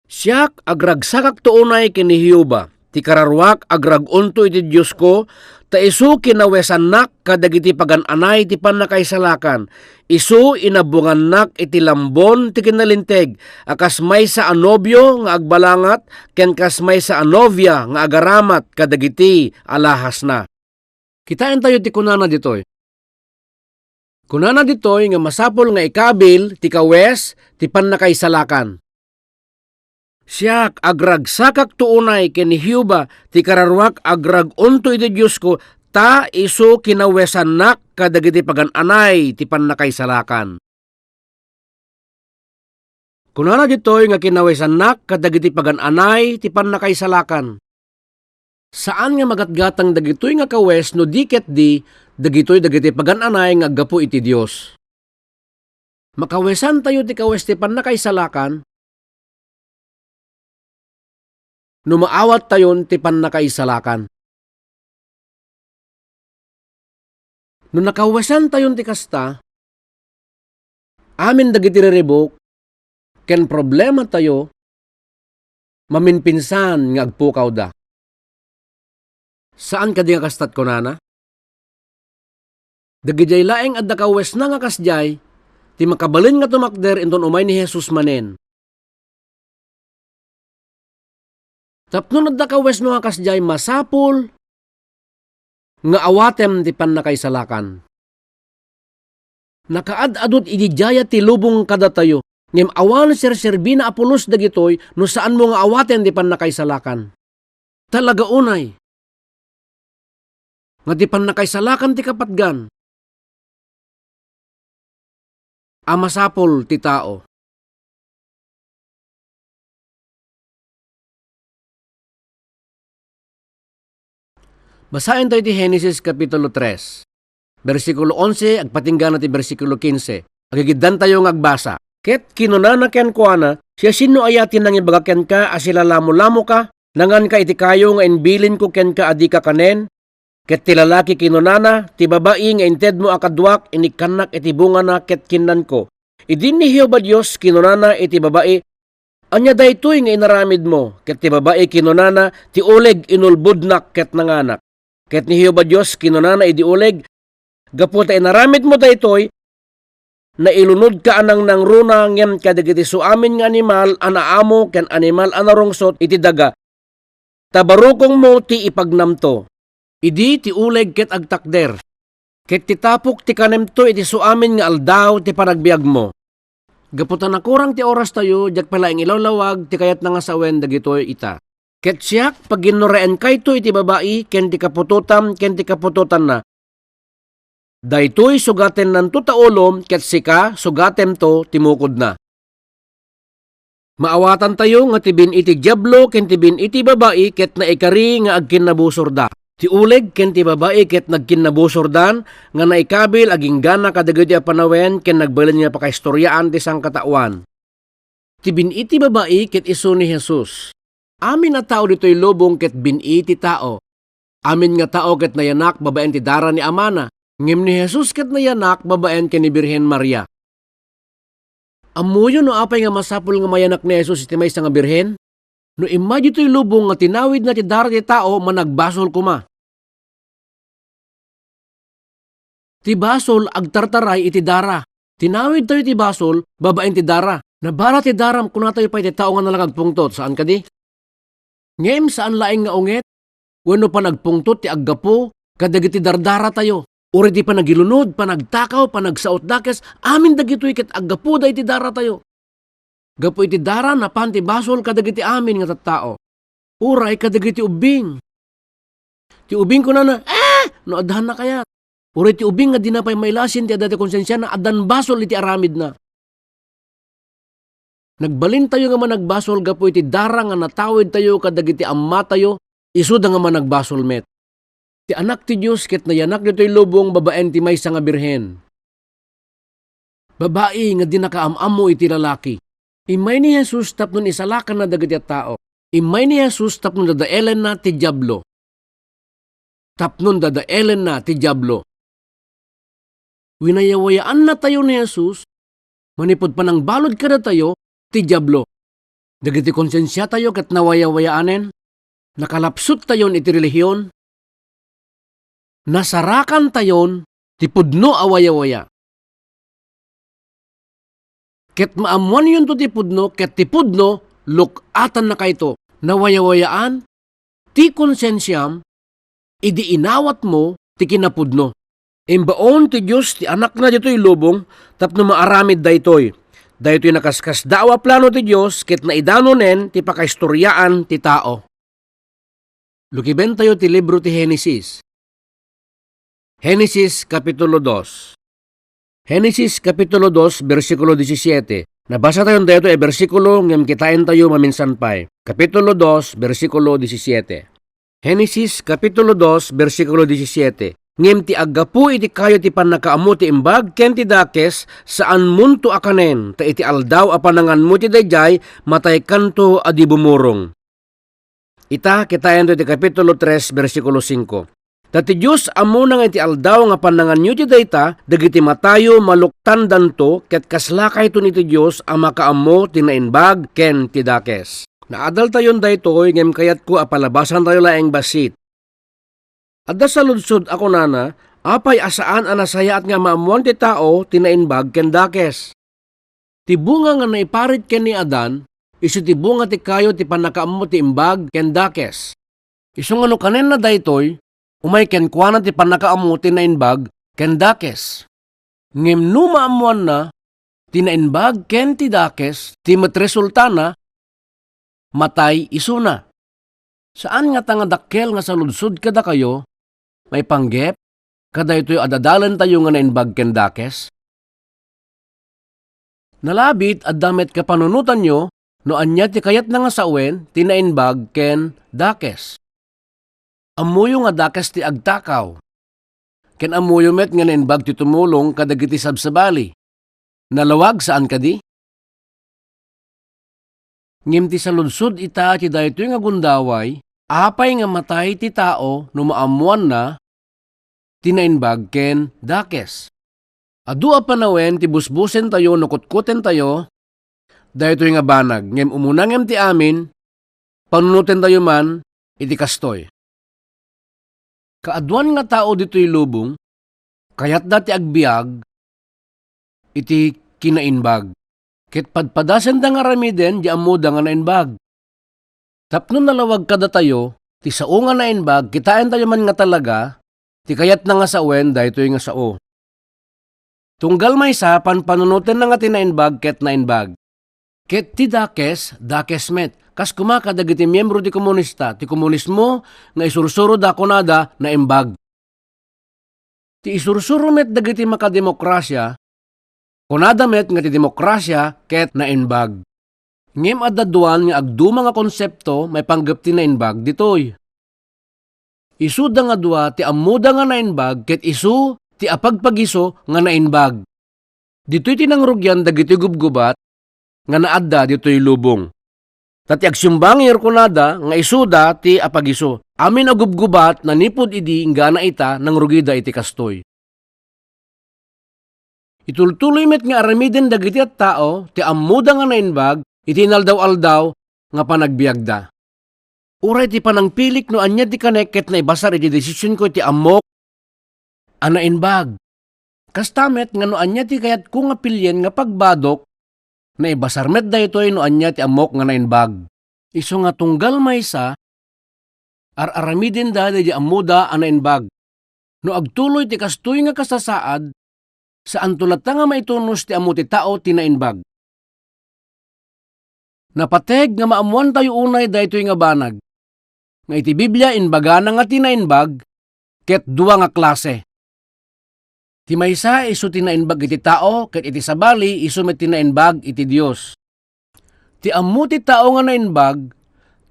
Siyak agragsakak tuunay kini Hiyuba, ti kararwak agragunto iti Diyos ko, ta isu kinawesanak kadagiti pagan-anay ti pannakaisalakan, isu inabungannak iti lambon ti kinalinteg, akas may sa anobyo nga agbalangat, ken kas may sa anovya nga agaramat kadagiti alahas na. Kitain tayo ti kunana ditoy. Kunana ditoy nga masapol nga ikabil ti kawes ti pannakaisalakan. Siyak agragsakak tuunay ken ni Hiyuba ti kararwak agragunto iti Diyos ko, ta isu kinawesanak kadagiti pagan-anay ti pannakaisalakan. Kunana ditoy nga kinawesanak kadagiti pagan-anay ti pannakaisalakan. Saan nga magatgatang dagitoy nga kawes no diket di dagitoy dagiti pagan-anay nga aggapu iti Dios. Makawesan tayo ti kawes ti pannakaisalakan no maawat tayon ti pannakaisalakan. No nakawesan tayon ti kasta, amin dagiti riribok, ken problema tayo, maminpinsan nga agpukaw da. Saan ka di nga kastat ko nana? Dagijay laeng adda kawes na nga kasjay, ti makabalin nga tumakder inton umay ni Jesus manen. Tapno adda kawes no nga kasjay masapul, nga awatem ti pannakaisalakan. Nakaad-adot idijaya ti lubong kada tayo, ngem awan serserbi na apulos dagitoy no saan mo nga awatem ti pannakaisalakan. Talaga unay. Nga di pannakaisalakan ti kapatgan. Amasapol ti tao. Basahin tayo ti Genesis Kapitulo 3. Versikulo 11, agpatinggan ti versikulo 15. Agigiddan tayo ng agbasa. Ket kinunana ken kuana, siya sino ayatin nang ibagaken ka, asila lamo-lamo ka, nangan ka iti kayo nga inbilin ko ken ka adi ka kanen, ket ti lalaki kinunana, ti babae nga inted mo akadwak, inikanak iti bunga na ket kinnan ko. Idin ni Jehova Dios kinunana iti babae, anya daytoy nga inaramid mo, ket ti babae kinunana, ti uleg inulbudnak ket nanganak. Ket ni Jehova Dios kinunana iti uleg, gapu ta inaramid mo daytoy, na ilunod ka anang nangruna ngem kadagiti suamin nga animal anaamo ken animal anarungsot iti daga. Tabarukong mo ti ipagnamto. Idi ti uleg ket agtakder. Ket ti tapok ti kanemto iti suamin nga aldaw ti panagbiag mo. Gaputan na kurang ti oras tayo, jak pala ang ilawlawag ti kayat nga sawen dagitoy ita. Ket siyak pag ginureen kayto iti babae ken ti kapututam ken ti kapututan na. Daytoy sugaten nan tutaolom ket sika sugatem to timukod na. Maawatan tayo nga tibin iti diablo ken tibin iti babae ket naikari nga agkinnabusor da. Ti uleg ken ti babae ket nagkinnabusor dan nga naikabil aging gana kadagiti a panawen ken nagbalin nga pakaistoryaan ti sang katawan. Tibin iti babae ket isu ni Jesus. Amin na tao dito'y lubong ket biniti tao. Amin nga tao ket nayanak babaen ti dara ni Amana. Ngem ni Jesus ket nayanak babaen ken ni Birhen Maria. Amuyo no apay nga masapul nga mayanak ni Jesus iti maysa nga birhen? No imma dito'y lubong nga tinawid na ti dara ti tao managbasol kuma. Ti basol agtartaray iti dara. Tinawid tayo ti basol, babaen ti dara. Nabara ti daram kuna tayo pa iti tao nga nalang agpungtot. Saan ka di? Ngem saan laing nga unget? Wano pa nagpungtot ti aggapo, kadagiti dardara tayo. Uri di pa nagilunod, pa nagtakaw, pa nagsaot dakes, amin dagito iket aggapo da iti dara tayo. Gapo iti dara na panti basol kadagiti amin nga tattao. Uray kadagiti ubing. Ti ubing ko na no adhan na kayat. Uri ti ubing nga dinapay mailasin ti adati konsensya na adan basol iti aramid na. Nagbalin tayo nga managbasol gapo iti dara nga natawid tayo kadagiti amma tayo, isud nga managbasol met. Ti anak ti Diyos ket nayanak dito'y lubong babaen ti maysa nga birhen. Babae nga dinakaamamo iti lalaki. Imay ni Jesus tapnon isalakan na dagiti tao. Imay ni Jesus tapnon dadaelen na ti diablo. Tapnon dadaelen na ti diablo. Winayawayaan na tayo ni Jesus, manipod pa ng balod ka na tayo, ti diablo. Dagiti konsensya tayo ket nawayawayaanen. Nakalapsot tayon iti relihiyon. Nasarakan tayon, ti pudno awayawaya. Ket maamuan yun to ti pudno, ket ti pudno, lukatan na kayto. Nawayawayaan, ti konsensyam, idi inawat mo, ti kinapudno. Imbaon ti Diyos, ti anak na dito'y lubong, tapno maaramid daytoy. Daytoy nakaskas dawa plano ti Diyos, ket naidanonen, ti pakaistoryaan ti tao. Lukiben tayo ti libro ti Henesis. Henesis Kapitulo 2. Henesis Kapitulo 2, versikulo 17. Nabasa tayo dito versikulo ngem kitain tayo maminsan pay. Kapitulo 2, versikulo 17. Henesis Kapitulo 2, versikulo 17. Ngem ti aggapu iti kayo ti panakaammo ti imbag ken ti dakes saan munto akanen ta iti aldaw a panangan mo ti dayjay matay kanto adi bumurong. Ita kitayan to ti Kapitulo 3, versikulo 5. Dati Diyos amo nang iti aldaw nga panangan nyo ti dayta, dagiti matayo maluktan danto, ket kaslakay to niti Diyos ang makaammo ti nainbag ken ti dakes. Naadal tayon daytoy ngem kayat ko apalabasan tayo laeng basit. Adda sa ludsod ako nana, apay asaan anasaya at nga maamuan ti tao ti nainbag ken dakes. Ti bunga nga naiparit ken ni Adan, isu ti bunga ti kayo ti panakaammo ti imbag ken dakes. Isu nga no kanen na daytoy, umay ken kuanan ti panakaammo ti nainbag ken dakes. Ngem no maamuan na ti nainbag ken ti dakes ti metresulta na matay isuna. Saan nga tanga dakkel nga sa ludsod kada kayo may panggep kada ito'y adadalan tayo nga nainbag ken dakes? Nalabit at damet kapanunutan nyo no anya ti kayat na nga sawen ti nainbag ken dakes. Amuyo nga dakes ti agtakaw. Ken amuyo met nga nainbag ti tumulong kadagiti sabsabali. Nalawag saan kadi? Ngem ti saludsod ita ti daytoy nga gundaway, apay nga matay ti tao no maamuan na ti nainbag ken dakes. Adu a panawen ti busbusen tayo no kutkuten tayo, daytoy nga banag. Ngem umuna ngem ti amin, panunuten tayo man iti kastoy. Kaaduan nga tao dito'y lubong, kayat dati agbiag, iti kinainbag. Ket padpadasen da nga ramiden, di amo da nga nainbag. Tapno nalawag kada tayo, ti sao nga nainbag, kitain tayo man nga talaga, ti kayat na nga sawen, daytoy nga sao. Tunggal may sa, panpanunutin na nga ti nainbag, ket nainbag. Ket ti dakes, dakes met. Kas kumaka dagiti miyembro ti komunista, ti komunismo nga isursuro da kunada na imbag. Ti isursuro met dagiti makademokrasya, kunada met nga ti demokrasya ket na imbag. Ngem addaduan nga agduma nga konsepto may panggap ti na imbag ditoy. Isu da nga dua ti amuda nga na imbag ket isu ti apagpagiso nga na imbag. Ditoy tinangrugyan dagiti gubgubat nga naadda ditoy lubong. Tati agsyumbangir kunada nga isuda ti apagiso. Amin agubgubat na nipod idi ingana ita nang rugida iti kastoy. Itultuloy met nga aramiden dagiti at tao ti ammuda nga nainbag iti naldaw-aldaw nga panagbiagda. Uray ti panangpilik no anya ti kaneket na ibasar iti desisyon ko iti amok ana inbag. Kastamet nga no anya ti kayat ko nga pilyen nga pagbadok na ibasarmet da ito'y no anya ti amok nga nainbag. Iso nga tunggal maysa, aramidin da di amuda ang nainbag. No agtuloy ti kastoy nga kasasaad, saan tulata nga maitunos ti amu ti tao ti nainbag. Napateg nga maamuan tayo unay da ito'y nga banag. Nga iti Biblia inbaga na nga ti nainbag, ket dua nga klase. Ti maysa iso tinainbag iti tao, ket iti sabali iso met tinainbag iti Dios. Ti ammo ti tao nga nainbag,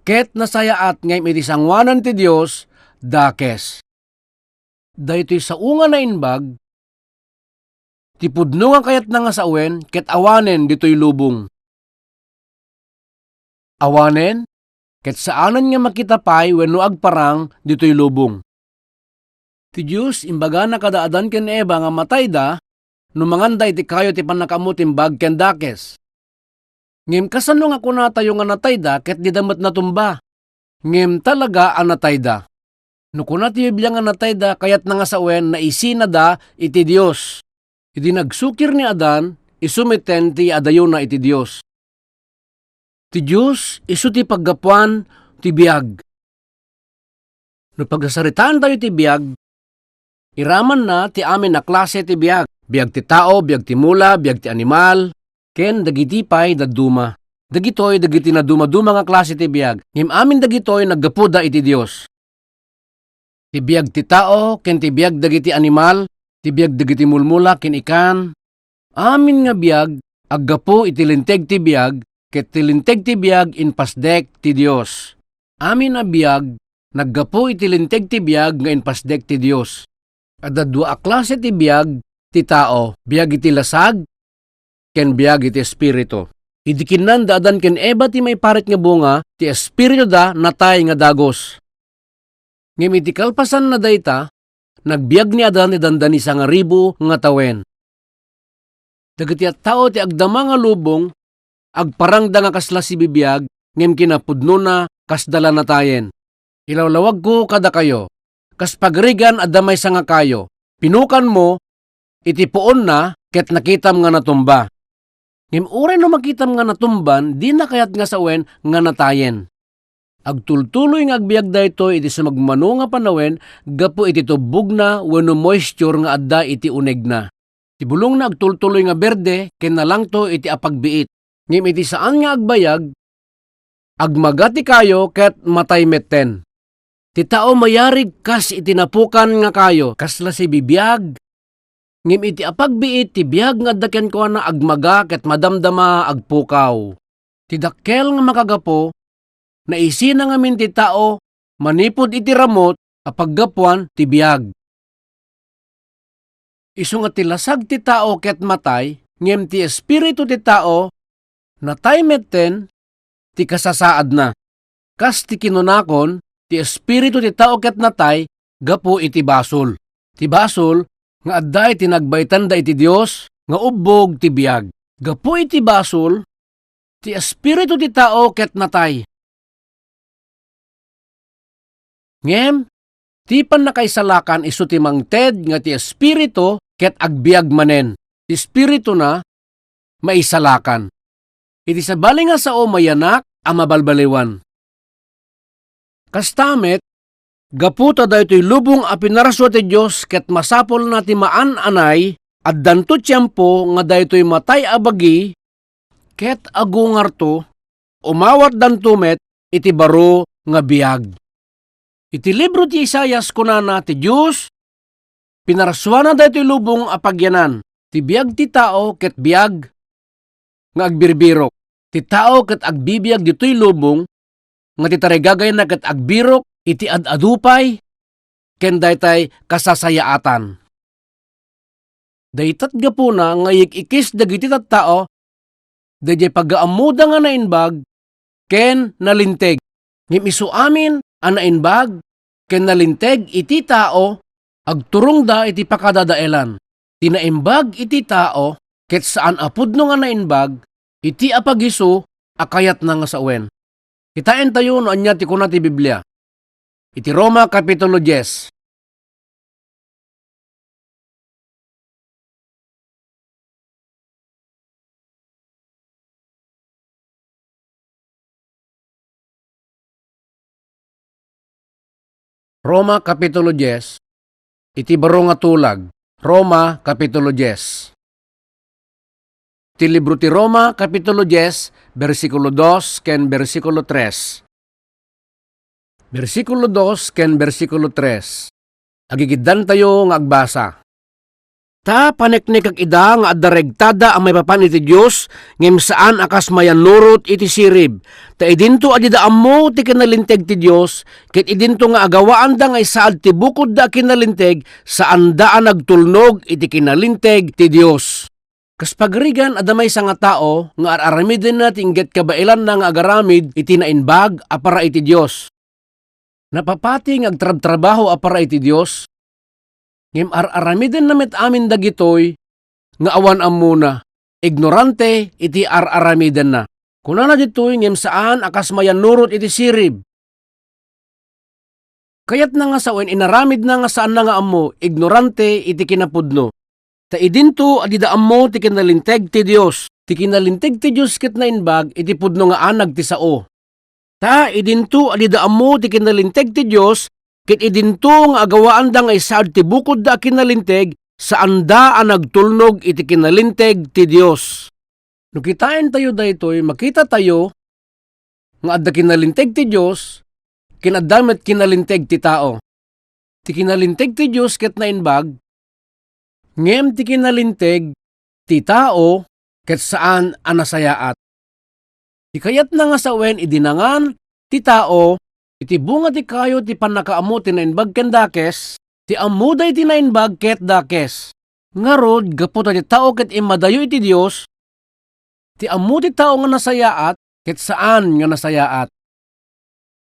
ket nasayaat ngay iti sangwanan ti Dios, dakes. Daytoy sao nga nainbag, ti pudno nga kayat na nga sawen, ket awanen ditoy lubong. Awanen, ket saanan nga makitapay wenno agparang ditoy lubong. Ti Diyos, imbaga na kadaadan ken Eva nga matay da, numanganda iti kayo ti panakamutim ken dakes. Ngem kasano nga kuna tayo nga natay da, ket di damat natumba. Ngem talaga ang natay da. No kuna ti Biblia nga natay da, kayat na nga sawen na isina da iti Diyos. Iti nagsukir ni Adan, isumiten ti adayo na iti Diyos. Ti Diyos, isu ti paggapuan ti biag. No pagsasaritaan tayo ti biag, iraman na ti amin na klase ti biag. Biag ti tao, biag ti mula, biag ti animal, ken dagiti pay daduma. Dagitoy dagiti na duma-duma nga klase ti biag. Ngem amin dagitoy naggapuda iti Dios. Ti biag ti tao, ken ti biag dagiti animal, ti biag dagiti mulmula ken ikan. Amin nga biag aggapu iti linteg ti biag, ket ti linteg ti biag inpasdek ti Dios. Amin nga biag naggapu iti linteg ti biag nga inpasdek ti Dios. Adda dua a klase ti biag ti tao, biag iti lasag, ken biag iti espiritu. Idi kinan daadan ken Eva ti may paret nga bunga, ti espiritu da natay nga dagos. Ngem iti kalpasan na dayta, nagbiag ni Adan ni dandani 1,000 nga tawen. Dagiti at tao ti agdama nga lubong, agparangda nga kasla si bibiyag, ngem kinapudno na kasdala natayen. Ilawlawag ko kada kayo, kas pagrigan adamay sa nga kayo, pinukan mo, itipuon na, ket nakitam nga natumba. Ngem uray no makitam nga natumban, di na kayat nga sawen nga natayen. Agtultuloy nga agbiag dayto iti sumagmano nga panawen, gapo iti tubog na wenno moisture nga adda iti uneg na. Ti bulong na agtultuloy nga berde, ken nalangto iti apagbiit. Ngem iti saan nga agbayag, agmagati kayo ket matay metten. Ti tao mayarig kas iti napukan nga kayo, kasla si bibiyag. Ngem iti apagbiit ti biyag nga addaken ko na agmaga ket madamdama agpukaw. Ti dakkel nga makagapo, naisina nga min ti tao, manipod iti ramot, apaggapuan ti biyag. Isu nga ti lasag ti tao ket matay, ngem ti espiritu ti tao, natay metten, ti kasasaad na. Kas ti kinunakon, ti espiritu ti tao ket natay, gapo iti basol. Ti basol, nga adda iti nagbaytan da iti Dios, nga ubog ti biyag. Gapo iti basol, ti espiritu ti tao ket natay. Ngem, ti panakaisalakan isu ti mangted nga ti espiritu ket agbiag manen. Ti espiritu na maisalakan. Iti sabali nga sao mayanak a mabalbaliwan. Kastamet, gaputa daytoy lubong a pinaraswa ti Dios ket masapol na ti maan-anay at danto tiyempo nga daytoy matay abagi ket agungarto umawat dantumet iti baro nga biag. Iti libro ti Isaias kunana ti Dios pinaraswa na daytoy lubong a pagyanan ti biag ti tao ket biag nga agbirbirok. Ti tao ket agbibiyag ditoy lubong nga ti tarigagay na ket agbirok iti adadupay ken daytay kasasayaatan. Daytat gapuna nga ikis dagiti tattao dayjay pagaamuda nga nainbag ken nalinteg. Ngem isu amin ang nainbag ken nalinteg iti tao agturong da iti pakadadaelan. Tinaimbag iti tao ket saan apudno nga nainbag iti apagisu akayat na nga sawen. Kitain tayo no anya ti kuna ti Biblia. Iti Roma Kapitulo 10. Roma Kapitulo 10, iti baro nga tulag. Roma Kapitulo 10. Iti libro ti Roma Kapitulo 10, versikulo 2 ken versikulo 3. Versikulo 2 ken versikulo 3. Agigiddan tayo nga agbasa. Ta paneknek kag ida nga adda regtada ang may papan iti Dios ngem saan akas mayanurot iti sirib. Ta idinto adida ammo ti kinalinteg ti Dios ket idinto nga agawaan da nga isaad ti bukod da kinalinteg saan daan nagtulnog iti kinalinteg ti Dios. Kas pagrigan adamay sa nga tao nga araramiden na tingget kabailan na nga agaramid iti nainbag apara iti Dios. Napapati nga agtrab-trabaho apara iti Dios. Ngem araramiden na met amin dagitoy nga awan amuna. Ignorante iti araramiden na. Kuna na ditoy ngem saan akas mayanurot iti sirib. Kayat na nga sawen inaramid na nga saan na nga ammo ignorante iti kinapudno. Ta idinto adida ammo ti kinalinteg ti Dios. Ti kinalinteg ti Dios ket nainbag iti pudno nga anag ti sao. Ta idinto adida ammo ti kinalinteg ti Dios ket idinto nga agawaan da nga isaad ti bukod da kinalinteg saan da ang nagtulnog iti kinalinteg ti Dios. No kitain tayo daytoy makita tayo nga adda kinalinteg ti Dios kinaddamet kinalinteg ti tao. Ti kinalinteg ti Dios ket nainbag ngem ti kinalinteg ti tao ket saan anasayaat. Ti kayat na nga sawen idinangan ti tao iti bunga ti kayo ti panakaammo ti nainbag ken dakes ti ammuday ti nainbag ket dakes. Ngarod gapu ti tao ket imadayo iti Dios ti ammo ti tao nga nasayaat ket saan nga nasayaat.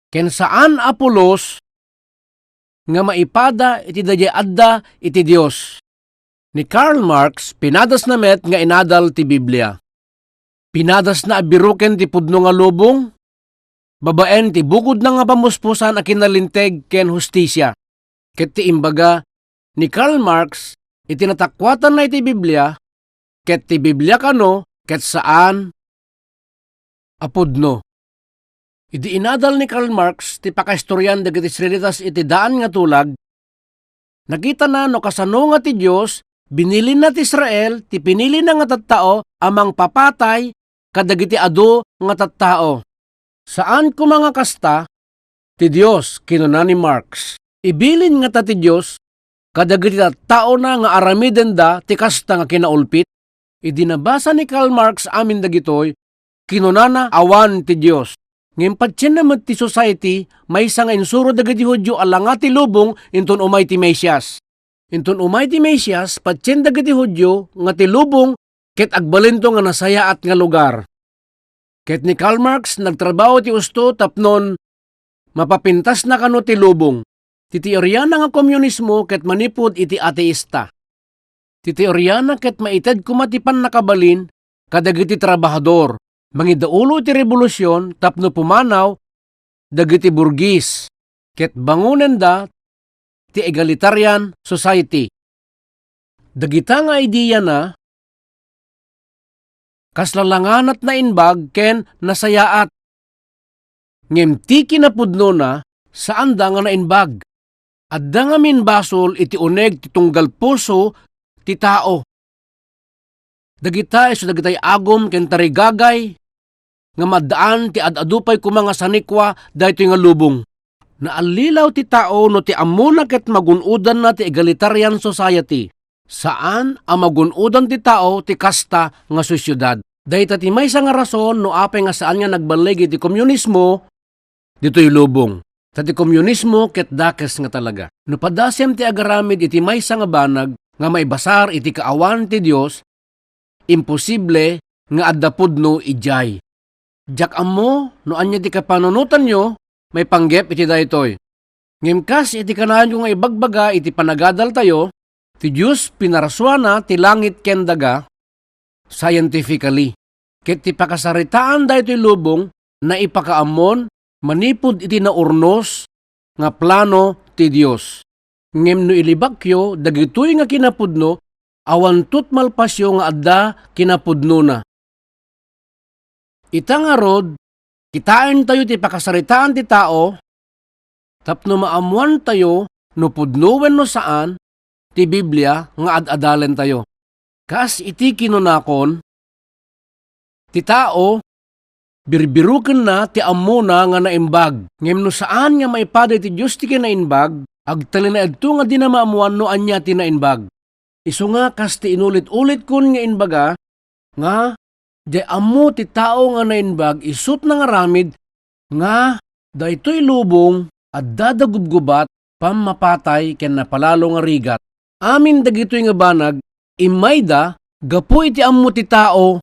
Ken saan Apolos nga maipada iti dayay adda iti Dios. Ni Karl Marx pinadas na met nga inadal ti Biblia. Pinadas na abiruken ti pudno nga lubong, babaen ti bukod na nga pamuspusan a kinalinteg ken hustisya. Ket ti imbaga ni Karl Marx itinatakwatan na iti Biblia, ket ti Biblia kano ket saan apudno. Idi inadal ni Karl Marx ti pakaistoryan dagiti Israelitas iti daan nga tulag, nakita na no kasano nga ti Dios binili na ti Israel ti pinili na nga tattao amang papatay kadagiti adu nga tattao. Saan ko mga kasta ti Dios kinuna ni Marx. Ibilin nga ta ti Dios kadagiti tattao na nga aramiden da ti kasta nga kinaulpit. Idinabasa ni Karl Marx amin dagitoy kinunana awan ti Dios. Ngem patyen na ti society may nga insuro dagiti Hudyo alanga ti lubong inton umay ti Mesias. Inton umay ti Mesias patyen dagiti Hudyo nga ti lubong ket agbalento nga nasayaat nga lugar. Ket ni Karl Marx nagtrabaho ti usto tapnon mapapintas na kano ti lubong. Ti teorya na nga komunismo ket manipod iti ateista. Ti teorya na ket maited kumatipan nakabalin kadagiti trabahador. Mangidaulo ti revolusyon tapno pumanaw dagiti burgis ket bangunen da ti egalitarian society. Dagita nga ideya na kaslalanganat na inbag ken nasayaat. Ngem ti kinapudno na saan da nga nainbag. Adda nga minbasol iti uneg ti tunggal puso ti tao. Dagita iso dagitay agom ken tarigagay nga maddaan ti adadupay kumanga sanikwa daytoy nga lubong. Naalilaw ti tao no ti amuna ket magunudan na ti egalitarian society. Saan ang magunudan ti tao ti kasta nga sosyudad. Dayta ti maysa nga rason no apay nga saan nga nagbalig iti komunismo ditoy lubong. Sa ti komunismo ket dakes nga talaga. No padasyem ti agaramid iti maysa nga banag nga maibasar iti kaawan ti Dios, imposible nga adda pudno ijay. Jak amo, no anya di ka panunutan nyo, may panggep iti daytoy. Ngimkas iti kanahan yung nga ibagbaga iti panagadal tayo, ti Diyos pinaraswana ti langit ken daga, scientifically. Ket ti pakasaritaan daytoy lubong, na ipakaamon, manipod iti naurnos, nga plano ti Diyos. Ngem no ilibakyo, dagitoy nga kinapudno, awan tut malpasyo nga adda kinapudno na. Ita nga rod, kitain tayo ti pakasaritaan ti tao, tapno maamuan tayo, no pudnowen no saan, ti Biblia nga ad-adalen tayo. Kas iti kinunakon, ti tao, birbiruken na ti ammo na nga naimbag. Ngem no saan nga maipaday ti Diyos ti kinaimbag, agtalin na edto nga di na maamuan no anya ti naimbag. Isu nga kas ti inulit-ulit kun nga inbaga, nga di ammo ti tao nga nainbag, isut na nga ramid, nga daytoy lubong, at dadagubgubat, pamapatay ken napalalo nga rigat. Amin dagitoy nga banag, imayda, gapu iti ammo ti tao,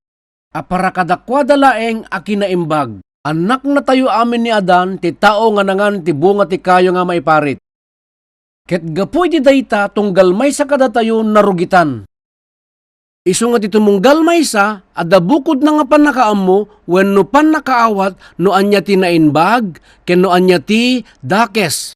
apara kadakwada laeng a kinaimbag. Anak na tayo amin ni Adan, ti tao nga nangan ti bunga ti kayo nga maiparit. Ket gapu iti dayta, tunggal may sa kada tayo narugitan. Isu nga ti tumunggal may sa, adda bukod na nga panakaammo, wenno panakaawat, no anya ti nainbag, ken no anya ti dakes.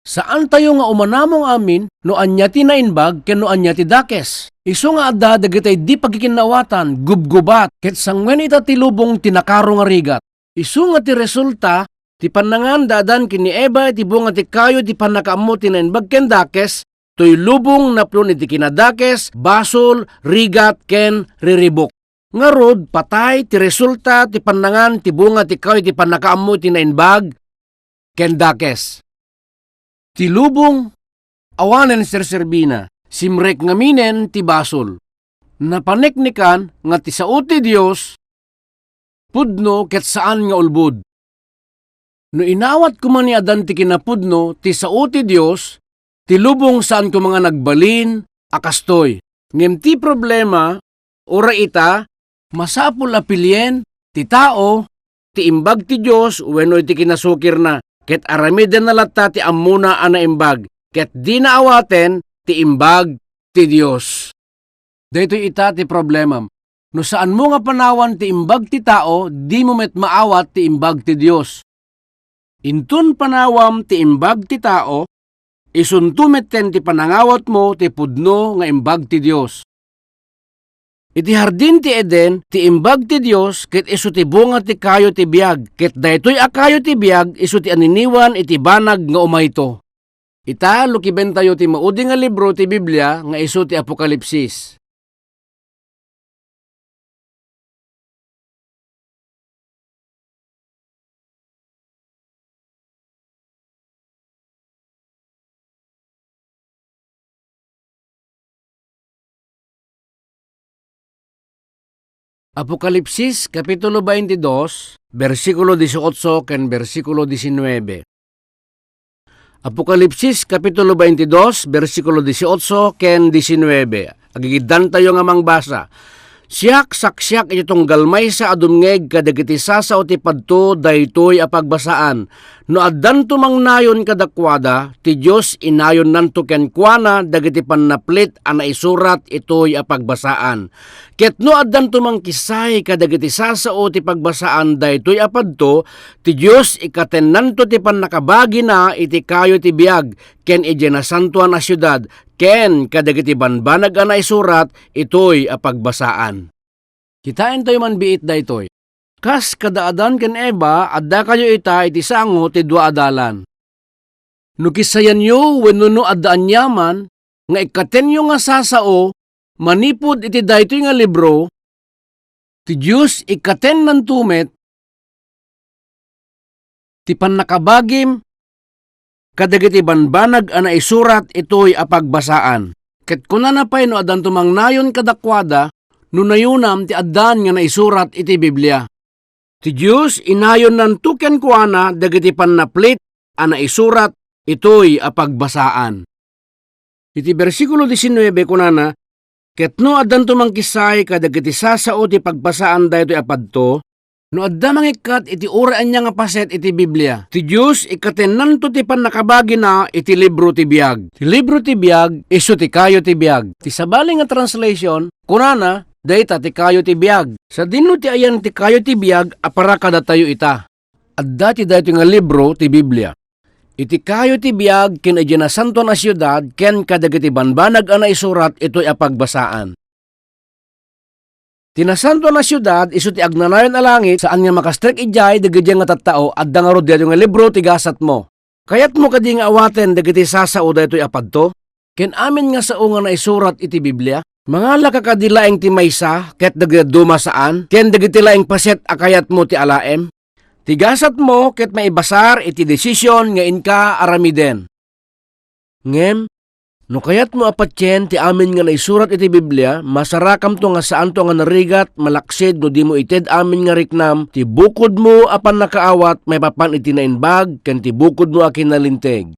Saan tayo nga umanamong amin, no anya ti nainbag, ken no anya ti dakes. Isu nga adda dagitay di pagkikinawatan, gubgubat, ket sangwen ita ti lubong tinakaro nga rigat. Isu nga ti resulta, ti panangan dadan kini Eva, ti bunga ti kayo, ti panakaammo ti nainbag ken dakes, to'y lubong na plon iti kinadakes, basol, rigat, ken riribok. Nga rod, patay, ti resulta, ti panangan, ti bunga, ti kayo, ti panakaammo, ti nainbag, ken dakes. Ti lubong, awanen serserbina, simrek ngaminen, ti basol. Napaneknikan, nga ti sao ti Diyos, pudno, ket saan nga ulbud. No inawat ko man ni Adan ti kinapudno, ti sao ti Diyos, ti lubong saan ko mga nagbalin, akastoy. Ngem ti problema, ora ita, masapul apilyen, ti tao, ti imbag ti Diyos, wenno iti kinasukir na, ket aramiden na latta ti ammuna ana imbag, ket di naawaten, ti imbag ti Diyos. Dito ita ti problema. No saan mo nga panawan ti imbag ti tao, di mo met maawat ti imbag ti Diyos. Intun panawam ti imbag ti tao, isuntumeten ti panangawat mo ti pudno nga imbag ti Diyos. Iti hardin ti Eden, ti imbag ti Diyos, ket isu ti bunga ti kayo ti biag, ket daytoy a kayo ti biag, isu ti aniniwan iti banag nga umayto. Ita, lukiben tayo ti maudi nga libro ti Biblia, nga isu ti Apokalipsis. Apokalipsis Kapitulo 22, versikulo 18 ken versikulo 19. Apokalipsis Kapitulo 22, versikulo 18 ken 19. Agigidan tayo nga mangbasa. Siyak saksyak iti tunggal may sa adumngeg kadagiti sasaw ti padto daytoy a pagbasaan. No addan tumangnayon kadakwada, ti Dios inayon nanto ken kuana dagiti pannaplit a naisurat itoy a pagbasaan. Ket no addan tumangkisay kadagiti sasaw ti pagbasaan daytoy a padto, ti Dios ikaten nanto ti pannakabagi na iti kayo ti biag ken iti nasantuan a syudad, ken kadagiti banbanag a naisurat itoy a pagbasaan. Kitain tayo man biit daytoy. Kas kadaadan ken Eva, adda kayo ita iti sango ti dua adalan. No kisayan yo wenno no addaan yaman, nga ikaten yo nga sasao, manipod iti daytoy nga libro, ti Diyos ikaten nan tumet, ti pannakabagim, kadagiti banbanag a naisurat itoy a pagbasaan. Ket kuna na pay no addan tumangnayon kadakwada, no nayunam ti addan nga naisurat iti Biblia. Ti Diyos inayon nan tuken kuana dagiti pannaplit a naisurat itoy a pagbasaan. Iti bersikulo 19 kunana, ket no addan tumangkisay kadagiti sasao ti pagbasaan daytoy a padto, No adda mangikat iti uraan niya nga paset iti Biblia. Ti Diyos ikatenanto ti panakabagi na iti libro ti biag. Ti libro ti biag isu ti kayo ti biag. Ti sabali nga translation kunana dayta ti kayo ti biag. Sa dinno ti ayan ti kayo ti biag apara kada tayo ita. Adda ti dayto nga libro ti Biblia. Iti kayo ti biag ken adya na santo na siyudad ken kadagiti banbanag ana isurat ito'y apagbasaan. Tinasanto na siyudad isu ti agnanayon a langit saan nga makastrek ijay dagiti nga tattao adda nga rod nga libro ti gasat mo. Kayat mo kadi nga awaten dagiti sasao daytoy apadto ken amin nga sao nga naisurat iti Biblia. Mangala ka kadilaeng ti maysa ket dagiti duma saan ken dagiti laeng paset akayat mo ti alaem. Ti gasat mo ket maibasar iti desisyon nga inka aramiden. Ngem no kayat mo apatyen ti amin nga naisurat iti Biblia, masarakam to nga saan to nga narigat, malaksid no di mo ited amin nga riknam, ti bukod mo apan nakaawat, may papan iti nainbag, ken ti bukod mo akin nalinteg.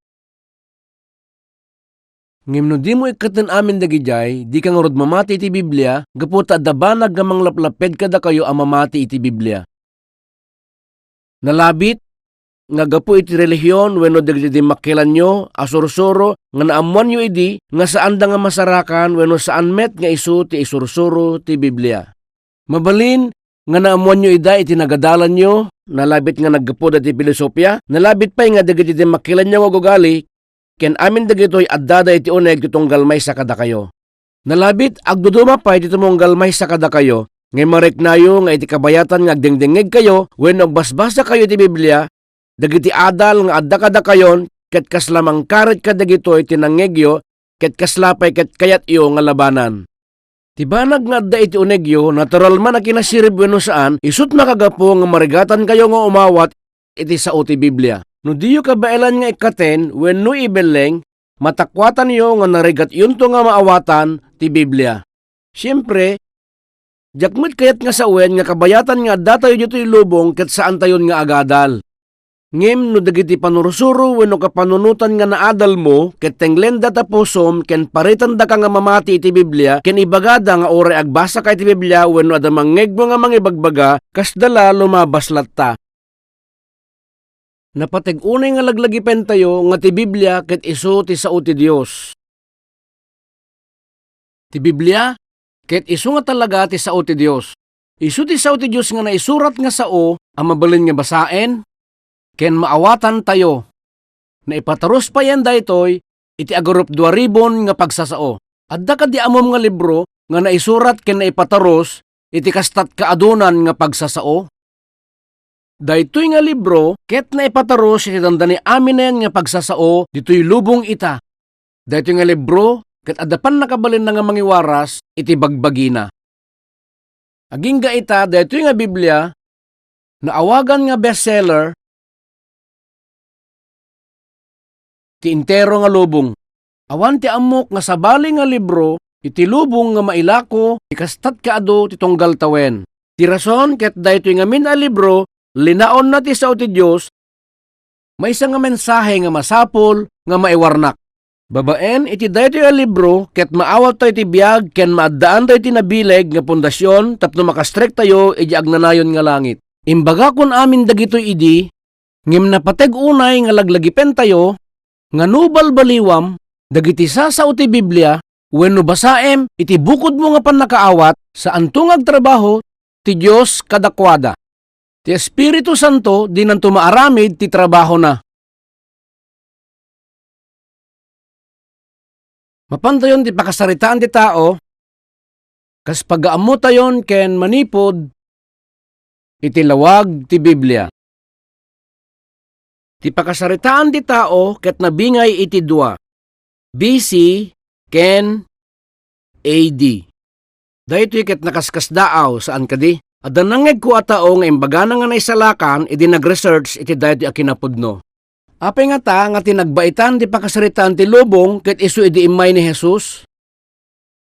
Ngem no di mo ikaten amin dagijay, di kang rod mamati iti Biblia, gaputa dabanag gamang laplaped kada kayo ang mamati iti Biblia. Nalabit, nga gapu iti relihiyon wenno dagiti makilan nyo, asursuro, nga naamuan nyo idi, nga saan da nga masarakan wenno saan met nga isu ti isursuro ti Biblia. Mabalin, nga naamuan nyo ida iti nagadalan nyo, nalabit nga naggapu dati filosofya, nalabit pa'y nga dagiti makilan nyo agugali, ken amin dagito'y addada iti uneg itong galmay sa kada kayo. Nalabit, agduduma pa iti mong galmay sa kada kayo, ngay mariknayo nga iti kabayatan nga agdengdengeg kayo, wenno agbasbasa kayo iti Biblia, dagiti adal nga adda kada kayon, ket kaslamang karet kadagitoy tinangegyo, ket kaslapay ket kayat iyo nga labanan. Tibanag nga adda iti unegyo, natural man na kinasirib wenno saan, isut makagapo nga marigatan kayo nga umawat iti sao ti Biblia. No diyo kabailan nga ikaten, wenno ibeleng, matakwatan yo nga narigat yun to nga maawatan ti Biblia. Siyempre, jakmet kayat nga sawen nga kabayatan nga adda tayo dito'y lubong ket saan tayon nga agadal. Ngem no dagiti panurusuro wenno kapanunutan nga naadal mo ket tenglen da tapusom ken paritan da ka nga mamati iti Biblia ken ibagada nga oray agbasa ka iti Biblia wenno adda mangeg mo nga mangibagbaga kasdala lumabas latta. Napateg unay nga laglagipen tayo nga ti Biblia ket isu ti sao ti Dios. Ti Biblia ket isu nga talaga ti sao ti Dios. Isu ti sao ti Dios nga naisurat nga sao ang mabalin nga basaen ken maawatan tayo, na ipataros pa yan daytoy, iti agarup 2,000 nga pagsasao. Adda ka di amom nga libro, nga naisurat ken naipataros, iti kastat kaadunan nga pagsasao. Daytoy nga libro, ket naipataros, iti dandani aminen nga pagsasao, dito'y lubong ita. Daytoy nga libro, ket adapan nakabalin na nga mangiwaras, iti bagbagina. Aging ga ita, daytoy nga Biblia, naawagan nga bestseller, ti intero nga lubong. Awan ti amok nga sabali nga libro, iti lubong nga mailako, ikastat kaado ti tunggal tawen. Ti rason ket daytoy nga min a libro, linaon na ti sao ti Dios, may isa nga mensahe nga masapol, nga maiwarnak. Babaen, iti daytoy nga libro, ket maawat tayo ti biag, ken maaddaan tayo ti nabileg nga pundasyon, tapno makastrek tayo, iti agnanayon nga langit. Imbaga kun amin dagitoy idi, ngem napateg unay nga laglagipen tayo, nga nubal baliwam, dagiti sasao ti Biblia, wenno basaem, iti bukod mo nga panakaawat, sa antungag trabaho, ti Dios kadakwada. Ti Espiritu Santo, di nanto maaramid ti trabaho na. Mapantayon ti pakasaritaan ti tao, kas pagaammo tayon ken manipod, iti lawag ti Biblia. Ti pakasaritaan ti tao ket nabingay iti dua, BC ken AD. Daytoy ket nakaskasdaaw saan kadi? Adda nangeg ko a tao nga imbagana nga naisalakan iti nagresearch iti daytoy a kinapudno. Apay nga ta nga tinagbaitan ti pakasaritaan ti lubong ket isu idi imay ni Jesus.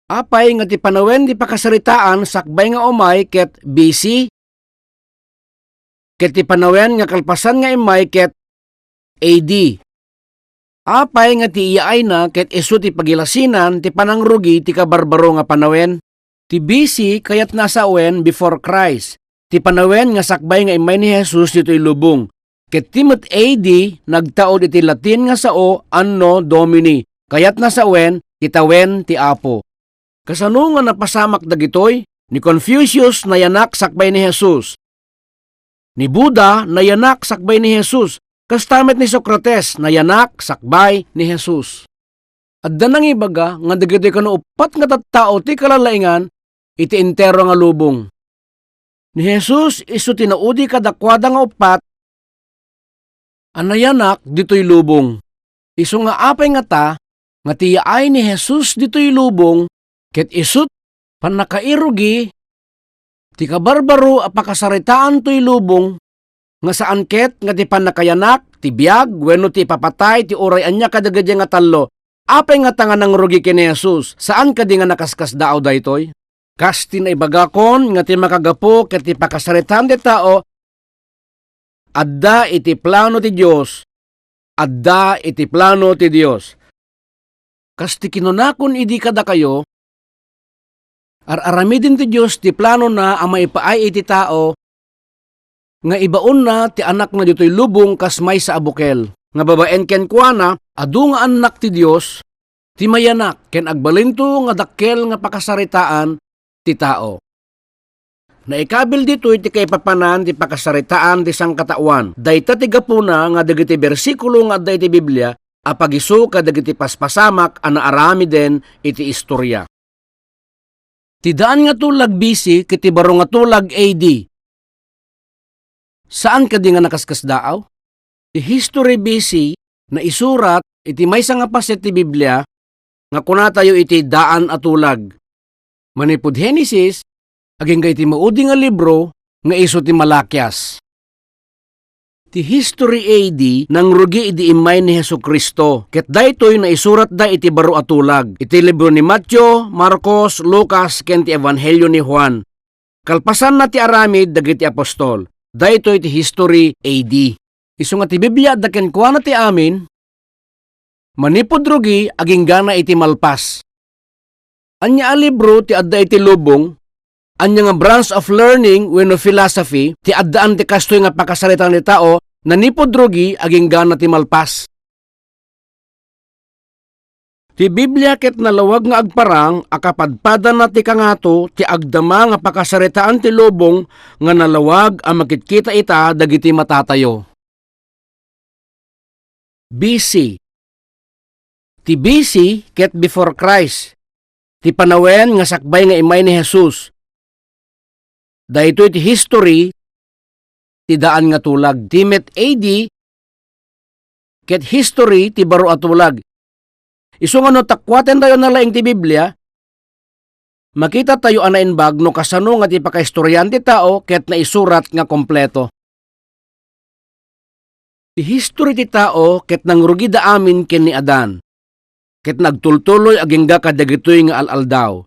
Apay nga ti panawen ti pakasaritaan sakbay nga umay ket BC ket ti panawen nga kalpasan nga imay ket AD. Apay nga ti iyaay na ket isu ti pagilasinan ti panangrugi ti kabarbaro nga panawen. Ti BC kayat nasa wen before Christ. ti panawen nga sakbay nga imay ni Jesus dito'y lubong. Ket Timot AD nagtaod iti Latin nga sao Anno Domini. Kayat na sawen titawen ti Apo. Kasano nga napasamak dagitoy? Ni Confucius nayanak sakbay ni Jesus. Ni Buddha nayanak sakbay ni Jesus. Kastamet ni Socrates nayanak sakbay ni Jesus. Adda nang ibaga nga dagitoy kano upat nga tattao ti kalalaingan iti entero nga lubong. Ni Jesus isu tinaudi kadakwada nga upat anayanak dito'y lubong. Isu nga apay nga ta nga tiyaay ni Jesus dito'y lubong ket isut panakairugi ti kabarbaro a pakasaritaan to'y lubong nga saan ket nga ti panakayanak ti biag wenno ti papatay ti uray anya kadagadya nga tallo. Apay nga tanga nang rugi ken Jesus saan kadi nga nakaskas daaw daytoy? Kas ti naibagakon nga ti makagapo ket ti pakasaritaan ti tao adda iti plano ti Dios. Adda iti plano ti Dios. Kas ti kinunakon idi kada kayo, ar-aramidin ti Dios ti plano na ang maipaay iti tao, nga ibaon na ti anak na dito'y lubong kas may sa abukel. Nga babaen ken kuana, adu nga anak ti Dios, ti mayanak ken agbalinto nga dakkel nga pakasaritaan ti tao. Naikabil dito iti kay papanan ti pakasaritaan ti sangkatawan. Dayta ti gapuna nga dagiti bersikulo nga adda iti Biblia apagisu kadagiti paspasamak ana arami den iti istorya. Ti daan nga tulag BC kiti baro nga tulag AD. Saan kadi nga nakaskas daaw? Ti history BC na isurat iti maysa nga paset ti Biblia nga kunatayo iti daan at tulag. Manipud Genesis aging kay ti maudi nga libro nga iso ti Malakias. Ti history AD nang rugi idi imay ni Hesukristo. Ket daytoy na isurat da iti baro atulag. Iti libro ni Matthew, Marcos, Lucas ken ti Ebanghelyo ni Juan. Kalpasan na ti aramid dagiti apostol. Daytoy ti history AD. Isu nga ti Biblia da ken kuana ti amin manipud rugi aging gana iti malpas. Anya a libro ti adda iti lubong. Anya nga branch of learning wenno philosophy ti addaan ti kastoy nga pakasaritaan ni tao nanipod rugi aging gana ti malpas. Ti Biblia ket nalawag nga agparang akapadpadan na ti kangato ti agdama nga pakasaritaan ti lubong nga nalawag a makitkita ita dagiti matatayo. BC. Ti BC ket before Christ. Ti panawen nga sakbay nga imay ni Jesus. Dahito iti history, ti daan nga tulag. Timot AD, ket history, ti baro at tulag. Isu nga no takwaten tayo na laing ti Biblia, makita tayo anainbag no kasano nga ti pakaistoryan ti tao, ket na isurat nga kompleto. Ti history ti tao, ket nangrugi da amin ken ni Adan, ket nagtultuloy aging ga kadagitoy nga alaldaw.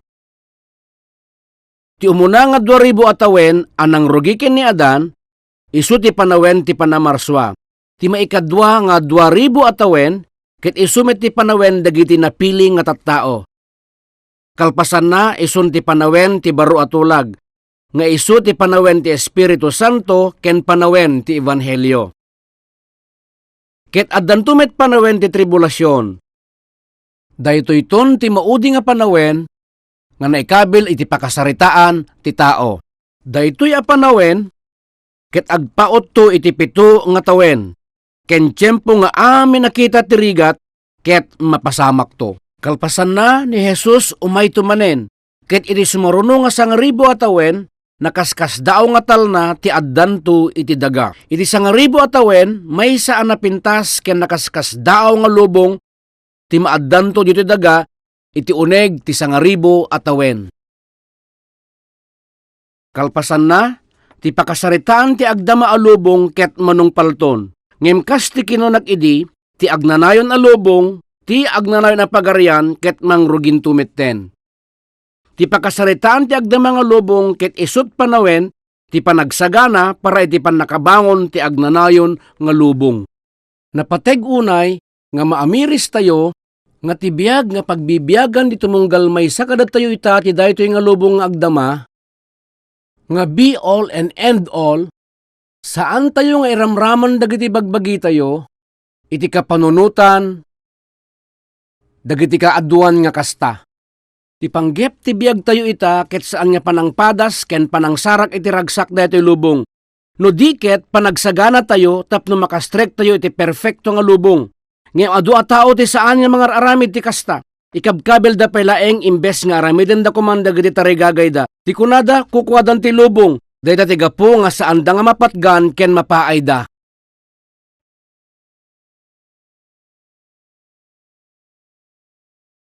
Ti umuna nga 2,000 atawen anang rugi ken ni Adan, isu ti panawen ti panamarswa. Ti maikadwa nga 2,000 atawen, ket isumit ti panawen dagiti napili nga tattao. Kalpasan na isun ti panawen ti baro atulag, nga isu ti panawen ti Espiritu Santo ken panawen ti Ebanghelyo. Ket addan tumet panawen ti tribulasyon. Daytoy ton ti maudi nga panawen nga naikabil iti pakasaritaan ti tao. Daytoy a panawen ket agpaot to iti 7 nga tawen. Ken tiyempo nga amin nakita ti rigat ket mapasamak to. Kalpasan na ni Jesus umay tumanen ket iti sumaruno nga 1,000 atawen nakaskas daaw nga talna ti addan to iti daga. Iti 1,000 atawen may saan napintas ken nakaskas daaw nga lubong ti maaddan to dito daga. Iti uneg ti 1,000 atawen. Kalpasan na, ti pakasaritaan ti agdama alubong ket manong palton. Ngem kas ti kinunag idi, ti agnanayon alubong, ti agnanayon a pagarian ket mangrugin tumitten. Ti pakasaritaan ti agdama alubong ket isut panawen, ti panagsagana para iti panakabangon ti agnanayon nga lubong. Napateg unay, nga maamiris tayo, nga tibiyag nga pagbibiyagan di tumunggal may sakadat tayo ita ti daytoy nga lubong nga agdama nga be all and end all, saan tayo nga iramraman dagiti bagbagi tayo, iti kapanunutan, dagiti kaaduan nga kasta. Ti panggep ti biag tayo ita ket saan nga panangpadas ken panangsarak iti ragsak daytoy lubong. No diket panagsagana tayo tapno makastrek tayo iti perfecto nga lubong. Ngayon adu a tao ti saan nga mga aramid ti kasta. Ikabkabel da pelaeng imbes nga aramiden da kumanda giti tarigagay da. Ti kunada kukwadan ti lubong. Dayta ti gapo nga saan da nga mapatgan ken mapaay da.